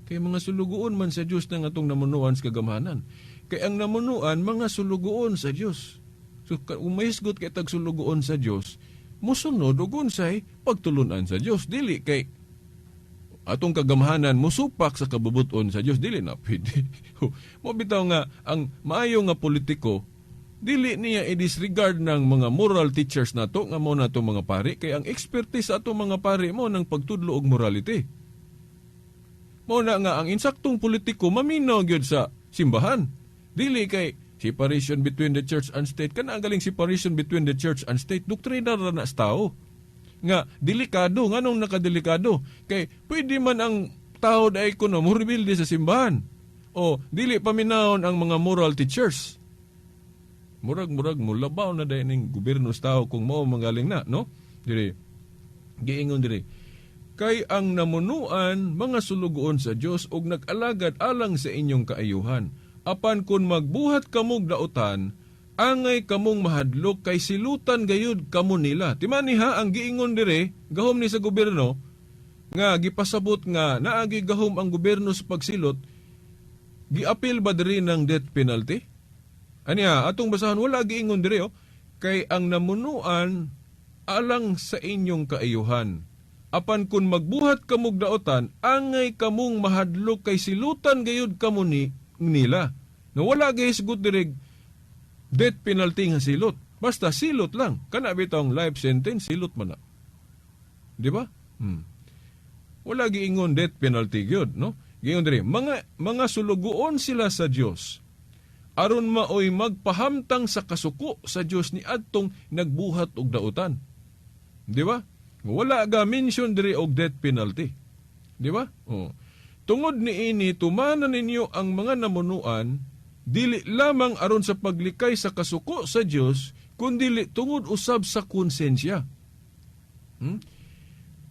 Kay mga sulugoon man sa Dios nang atong namunuan sa kagamhanan. Kay ang namunuan mga sulugoon sa Dios. So umahisgot kay tag sulugoon sa Dios, musunod ug unsay pagtulunan sa Dios, dili kay atong kagamhanan musupak sa kabubuton sa Dios, dili na pwede. Mo bitaw nga ang maayo nga politiko dili niya i-disregard ng mga moral teachers nato nga mo nato mga pari, kay ang expertise sa ato mga pari mo ng pagtudlo og morality. Mo na nga ang insaktong politiko maminaw gyud sa simbahan. Dili kay separation between the church and state, kana galing separation between the church and state, doktrina ra na sa tao. Nga delikado, nganong nakadelikado? Kay pwede man ang tao day kuno moribilde sa simbahan. O dili paminahon ang mga moral teachers. Murag mulabaw na dahil ng gobyerno sa tao kung mao mangaling na, no? Diri, giingon diri. kay ang namunuan mga sulugoon sa Dios ug nag-alagad alang sa inyong kaayuhan. Apan kun magbuhat kamog daotan, angay kamong mahadlok kay silutan gayud kamo nila. Timaniha ang giingon dire gahom ni sa gobyerno nga gipasabot nga naagi gahom ang gobyerno sa pagsilot, giapil ba diri ng death penalty? Aniya, atong basahan wala giingon dire kay ang namunuan alang sa inyong kaayuhan. Apan kun magbuhat kamog daotan, angay kamong mahadlok kay silutan gayud kamo nila. No wala gayisgot dire death penalty nga silot. Basta silot lang. Kana bitong life sentence silot man na. Di ba? Wala giingon death penalty gyud, no? Giingon dire mga sulugoon sila sa Dios aron maoy magpahamtang sa kasuko sa Dios ni adtong nagbuhat og daotan. Di ba? Wala ga mention diri og death penalty. Di ba? Tungod niini tumanan ninyo ang mga namunuan dili lamang aron sa paglikay sa kasuko sa Dios kundi tungod usab sa konsensya.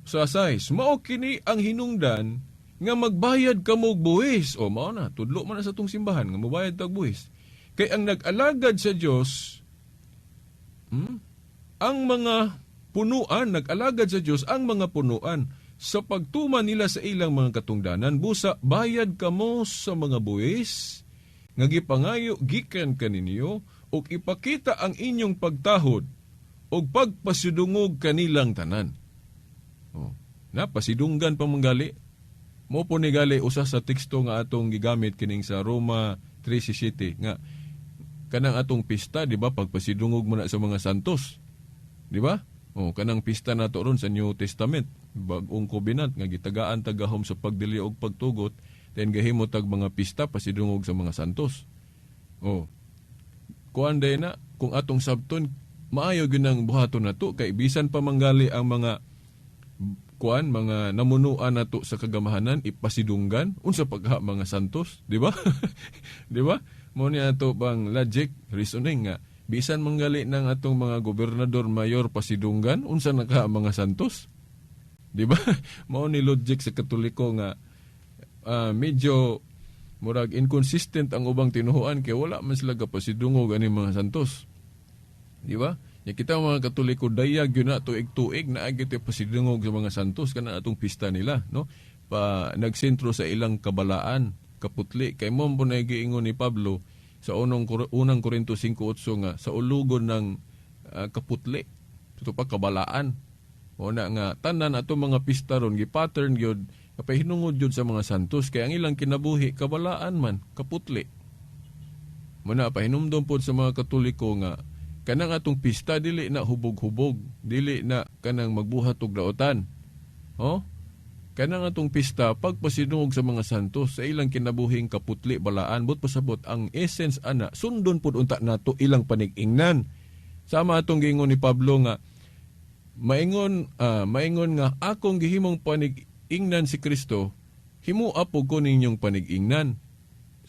So asay, mao kini ang hinungdan nga magbayad kamo og buhis. O mao na, tudlo man na sa tong simbahan nga mobayad tag buhis. Kay ang nag-alagad sa Dios, ang mga punuan, nag-alagad sa Dios ang mga punuan sa pagtuman nila sa ilang mga katungdanan, busa bayad kamo sa mga buhis nga gipangayo gikan kaninyo ug ipakita ang inyong pagtahod ug pagpasidungog kanilang tanan. Pasidunggan pa manggali. Mo po ni gali usa sa teksto nga atong gigamit kining sa Roma 3:17 nga kanang atong pista, di ba, pagpasidungog mo na sa mga santos. Di ba? Kanang pista nato ron sa New Testament, bagong covenant nga gitagaan tagahom sa pagdili og pagtugot, then gahimo tag mga pista pasidungog sa mga santos. Kuan day na kung atong sabton maayo gyud nang buhaton nato kay bisan pa manggali ang mga mga namunuan nato sa kagamahanan ipasidunggan unsa pagha mga santos, di ba? Di ba? Mo ni ato bang logic reasoning nga bisan manggali ng atong mga gobernador mayor pasidunggan unsa naka mga santos? Di ba? Mo ni logic sa Katoliko nga medyo murag inconsistent ang ubang tinuhuan kay wala man sila pasidungog ani mga santos. Di ba? Ya kita mga Katoliko dayag yun na tuig-tuig na agit pasidungog sa mga santos kana atong pista nila, no? Nagsentro sa ilang kabalaan, kaputli kay mo po na giingon ni Pablo sa unang Korinto 5:8 nga sa ulugon ng kaputli ito pa kabalaan. O na nga tanan atong mga pista ron gi-pattern gyud kapahinungod gyud sa mga santos kay ang ilang kinabuhi kabalaan man, kaputli. Muna pahinumdom pod sa mga Katoliko nga kanang atong pista dili na hubog-hubog, dili na kanang magbuhat og daotan. Kanang atong pista pagpasidungog sa mga santos sa ilang kinabuhing kaputli balaan, but pasabot ang essence ana sundon pud unta nato ilang panig-ingnan. Sama atong giingon ni Pablo nga maingon nga akong gihimong panig-ingnan si Kristo, himua po ko ninyong panig-ingnan.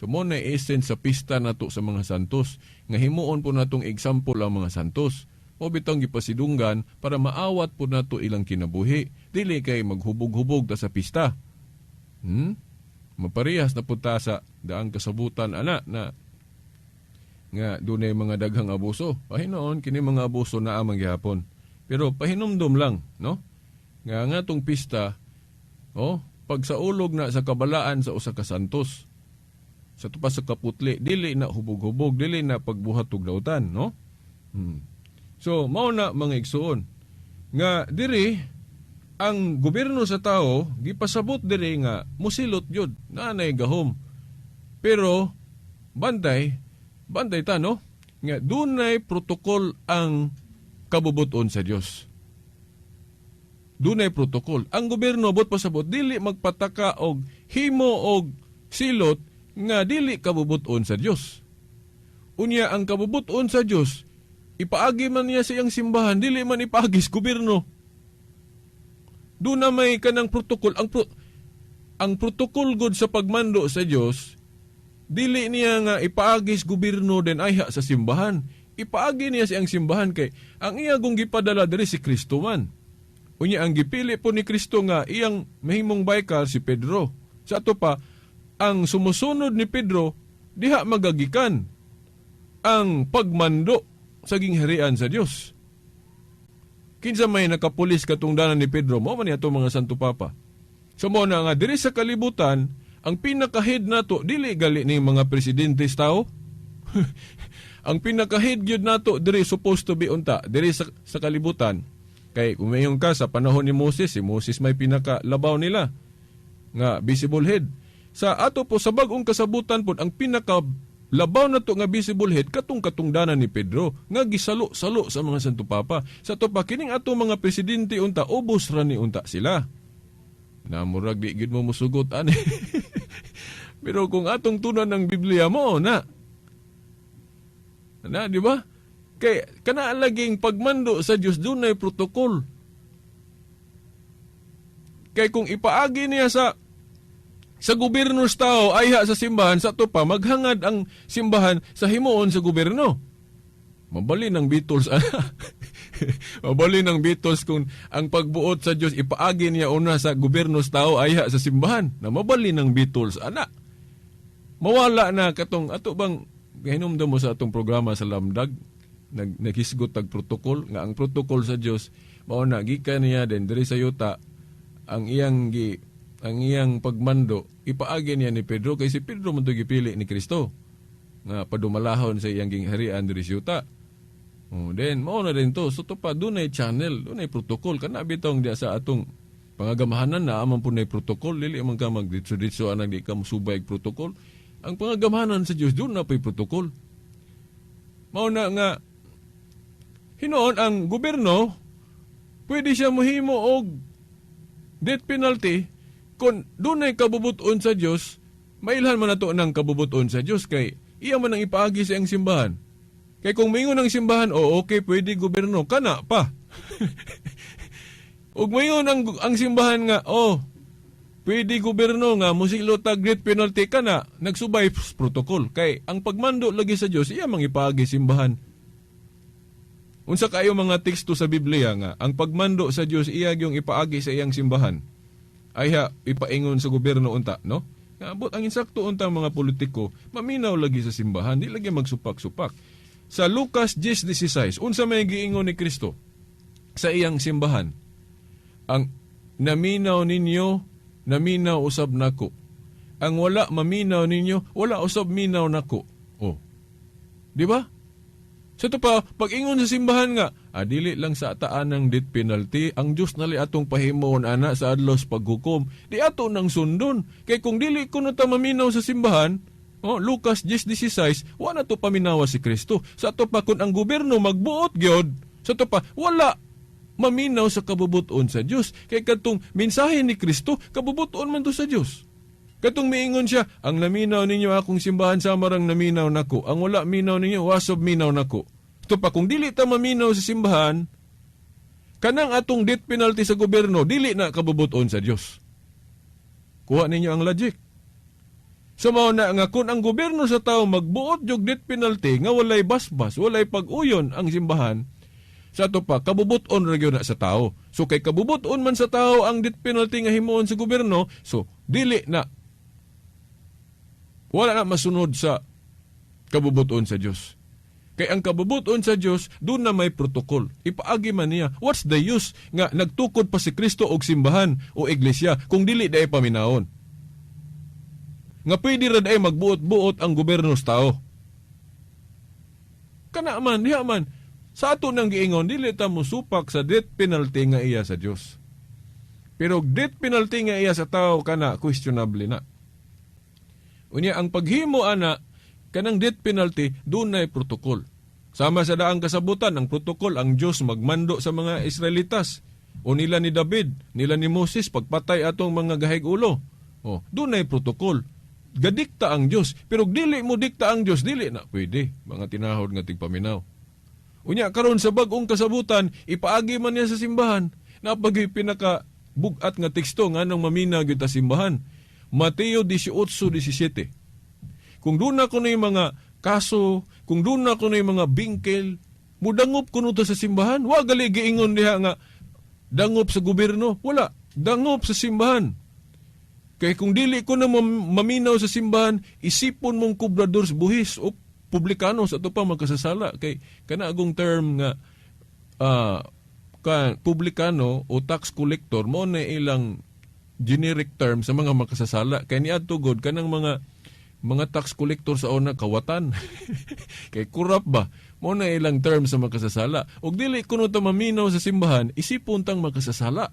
So mo na essence sa pista nato sa mga santos nga himuon po natong example ang mga santos. O bitong gipasidunggan para maawat po nato ilang kinabuhi. Dili kay maghubog-hubog ta sa pista. Maparehas na punta sa daang kasabutan ana na nga dunay mga daghang abuso. Pahinoon kini mga abuso na amang gihapon. Pero pahinumdom lang, no? Nga tong pista, pag sa ulog na sa kabalaan sa usa ka santos, sa tupas sa kaputli, dili na hubog-hubog, dili na pagbuhat og dautan, no? So, mao na mga igsuon. Nga diri ang gobyerno sa tao gipasabot diri nga musilot jud nanay gahom. Pero bantay ta, no? Nga dunay protokol ang kabubuton sa Dios. Dunay protokol. Ang gobyerno bot pasabot dili magpataka og himo og silot nga dili kabubuton sa Dios. Unya ang kabubuton sa Dios ipaagi man niya sa iyang simbahan, dili man ipaagi sa gobyerno. Doon na may kanang protokol. Ang protokol god sa pagmando sa Dios, dili niya nga ipaagi sa gobyerno den ayha sa simbahan. Ipaagi niya sa iyang simbahan kay ang iya gong gipadala diri si Kristo man. Unya ang gipili po ni Kristo nga iyang mahimong baykar si Pedro. Sa ato pa, ang sumusunod ni Pedro, diha magagikan ang pagmando sa gingharian sa Dios. Kinsa may nakapulis katungdanan ni Pedro, mo man ato mga Santo Papa. So mo na nga, diri sa kalibutan, ang pinaka-head nato, dili gali ni mga presidente sa tao. Ang pinaka-head gyud nato, diri supposed to be unta, diri sa kalibutan. Kay kumayong ka sa panahon ni Moses, si Moses may pinakalabaw nila nga visible head. Sa ato po sa bag-ong kasabutan po, ang pinakalabaw na to nga visible head katungdanan ni Pedro nga gisalo-salo sa mga Santo Papa. Sa to pa kining ato mga presidente unta, ubos ra ni unta sila. Namurag di gid mo musugot ani. Pero kung atong tunan ng Biblia mo na di ba? Kay kana laging pagmando sa Dios dunay protokol. Kay kung ipaagi niya sa gobyerno sa tao ayha sa simbahan, sa to pa maghangad ang simbahan sa himuon sa gobyerno. Mabali ng Beatles Mabali ng Beatles kung ang pagbuot sa Dios ipaagi niya una sa gobyerno sa tao ayha sa simbahan. Na mabali ng Beatles Mawala na katong ato bang hinumdum mo sa atong programa sa Lamdag naghisgot tag protokol nga ang protokol sa Dios mao na gikan niya din diri sa yuta ang iyang pagmando ipaagi niya ni Pedro kay si Pedro man to gipili ni Kristo nga padumalahon sa iyang gingharian diri sa yuta. Then mao na din to so to pa dunay channel, dunay protokol kana bitong dia sa atong pangagamahanan na amang punay protokol dili man ka magditso-ditso anang di ka musubay og protokol. Ang pangagamahanan sa Dios dun na pay protokol. Mao na nga hinoon ang gobyerno, pwede siya mohimo og death penalty kung dunay kabubuton sa Dios, mailhan man nato ng kabubuton sa Dios kay iya man ang ipaagi sa iyang simbahan. Kay kung mingon ang simbahan, okay, pwede gobyerno, kana pa. Ug mingon ang simbahan nga, pwede gobyerno nga musilo tag death penalty kana, nagsubay protocol. Kay ang pagmando lagi sa Dios, iya mang ipaagi simbahan. Unsa kayo mga teksto sa Biblia nga ang pagmando sa Dios iya gyung ipaagi sa iyang simbahan. Ayha ipaingon sa gobyerno unta, no? Nga ang insakto unta mga politiko, maminaw lagi sa simbahan, di lagi magsupak-supak. Sa Lucas 10:16, unsa may giingon ni Kristo sa iyang simbahan? Ang naminaw ninyo, naminaw usab nako. Ang wala maminaw ninyo, wala usab minaw nako. Di ba? So ito pa, pag-ingon sa simbahan nga, dili lang sa ataan ng death penalty, ang Diyos nali atong pahimoon ana sa adlaw sa paghukom. Di ato nang sundon. Kay kung dili ko na maminaw sa simbahan, Lucas 10:16, wala to paminawa si Kristo. Sa ito pa, kung ang gobyerno magbuot gyud, sa ito pa, wala maminaw sa kabubuton sa Diyos. Kay katong mensahe ni Kristo, kabubuton man to sa Diyos. Katong miingon siya, ang naminaw ninyo akong simbahan sa marang naminaw nako. Ang wala minaw ninyo, wasob minaw nako. Ito pa, kung dili ta maminaw sa simbahan, kanang atong death penalty sa gobyerno, dili na kabubuton sa Diyos. Kuha ninyo ang logic. So mao na nga, kung ang gobyerno sa tao magbuot yung death penalty, nga walay basbas, walay pag-uyon ang simbahan, sa ito pa, kabubuton ra gyud na sa tao. So kay kabubuton man sa tao ang death penalty nga himuon sa gobyerno, so dili na wala na masunod sa kabubuton sa Diyos. Kay ang kabubuton sa Diyos, doon na may protokol. Ipaagi man niya, what's the use nga nagtukod pa si Kristo og simbahan o iglesia kung dili dahi paminaon? Nga pwede ra dahi magbuot-buot ang gobyerno sa tao. Kana man, diha man, sa ato nang giingon, dili ta mo supak sa death penalty nga iya sa Diyos. Pero death penalty nga iya sa tao, kana questionable na. Unya ang paghimo ana kanang death penalty dunay protokol. Sama sa daang kasabutan ang protokol ang Dios magmando sa mga Israelitas o nila ni David, nila ni Moses pagpatay atong mga gahig-ulo. Dunay protokol. Gadikta ang Dios, pero dili mo dikta ang Dios, dili na pwede. Mga tinahod nga tigpaminaw. Unya karon sa bag-ong kasabutan, ipaagi man niya sa simbahan. Napagay pinaka bugat nga teksto nganong maminaw gyud ta simbahan. Mateo 18:17. Kung doon ako na yung mga kaso, kung doon ako na yung mga bingkel, mudangop ko nuto sa simbahan, wa gali giingon diha nga, Dangop sa gobyerno? Wala. Dangop sa simbahan. Kaya kung dili ko na maminaw sa simbahan, isipon mong kubrador sa buhis o publikano sa ito pa magkasasala. Kay kanagong term nga publikano o tax collector mo na ilang generic term sa mga makasasala. Kaya niadto god kanang mga tax collector sa una kawatan. Kay kurap ba? Mo na ilang term sa makasasala. Og dili kuno ta maminaw sa simbahan, isipon tang makasasala.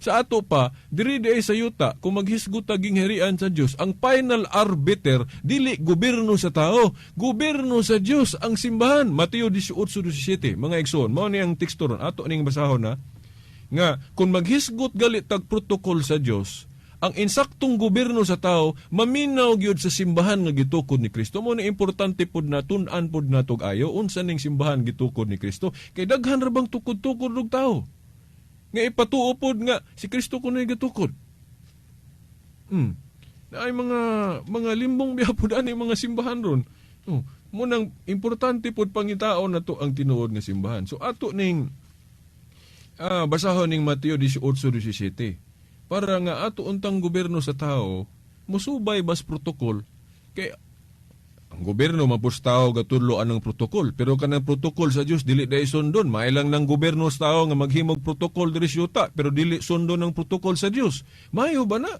Sa ato pa, diri ay sa yuta, kung maghisgot taging herian sa Dios, ang final arbiter dili gobyerno sa tao, gobyerno sa Dios ang simbahan. Mateo 18:17, mga igsoon, mao ni ang teksto ron ato ning basahon na nga kung maghisgot galit tag protokol sa Dios, ang insaktong gobyerno sa tao maminaw gyud sa simbahan nga gitukod ni Kristo. Mo ni importante pud na tun-an pud natog ayo unsa ning simbahan gitukod ni Kristo, kay daghan ra bang tukod-tukod og tao nga ipatuo pod nga si Kristo kuno'y gitukod. Na ay mga limbong biyapod ani mga simbahan ron. Mo nang importante pod pangitaon nato ang tinuod nga simbahan. So ato ning basahon ning Mateo 18:17 para nga ato untang gobyerno sa tao musubay bas protokol kay ang gobyerno mapustao gatudloan ng protokol, pero kanang protokol sa Dios dili day sundon. Mailang ng gobyerno sa tao nga maghimog protokol diri sa yuta, pero dili sundon ng protokol sa Dios. Mayo ba na?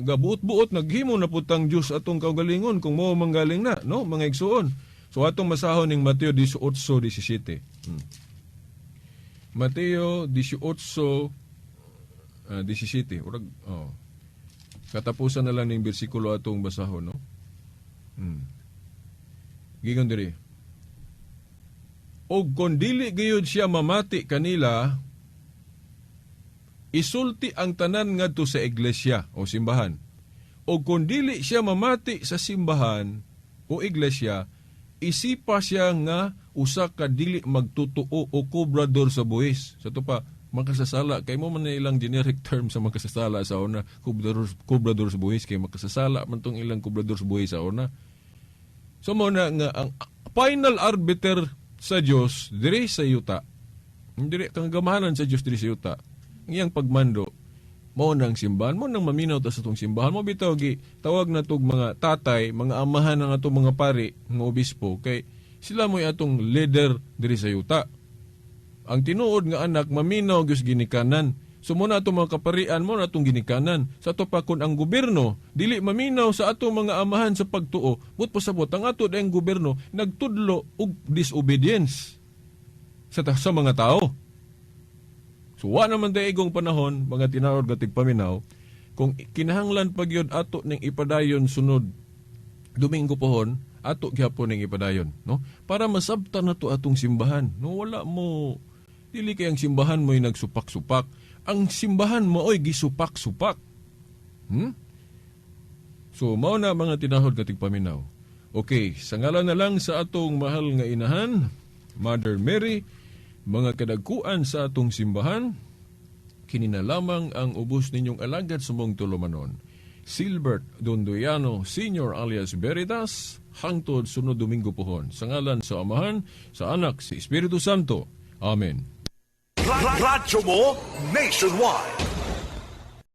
Gabuot-buot naghimo na putang Dios atong kaugalingon kung mao manggaling na, no, mga igsuon. So atong masahon ning Mateo 18:17. Mateo 18:17. Urag katapusan na lang ng bersikulo atong basahon, no? Gigon diri. Og kung dili gayud siya mamati kanila, isulti ang tanan ngadto sa iglesia o simbahan. Og kung dili siya mamati sa simbahan o iglesia, isipa siya nga usa ka dili magtutuo o kobrador sa buhis. Sa to pa makasasala kay mo man na ilang generic term sa makasasala sa una, kobrador sa buhis, kay makasasala man tong ilang kobrador sa buhis sa una. So mo na nga ang final arbiter sa Dios diri sa yuta, diri kang gamahanan sa Dios diri sa yuta, iyang pagmando mo nang simbahan, mo nang maminaw ta sa tong simbahan, mo bitaw gi tawag na tog mga tatay, mga amahan ng atong mga pari, mga obispo, kay sila mo'y atong leader diri sa yuta. Ang tinuod nga anak maminaw gyud ginikanan. So mo na atong mga kaparian, mo na atong ginikanan. Sa to pa kun ang gobyerno dili maminaw sa atong mga amahan sa pagtuo, but pasabot ang ato daing gobyerno nagtudlo og disobedience sa mga tao. So wa naman daigong panahon mga tinuod nga tigpaminaw kung kinahanglan pa gyud ato ning ipadayon sunod Domingo pohon, ato gyapon ning ipadayon, no? Para masabtan nato atong simbahan. No, wala mo dili kay ang simbahan mo'y nagsupak-supak. Ang simbahan mo oy gisupak-supak. So mao na mga tinahod katig paminaw. Okay, sa ngalan na lang sa atong mahal nga inahan, Mother Mary, mga kadagkuan sa atong simbahan, kini na lamang ang ubos ninyong alagad sa mong tulumanon. Silbert Dondoyano Sr. alias Veritas, hangtod sunod Domingo pohon. Sa ngalan sa Amahan, sa Anak, sa Espiritu Santo. Amen. Radyo mo nationwide.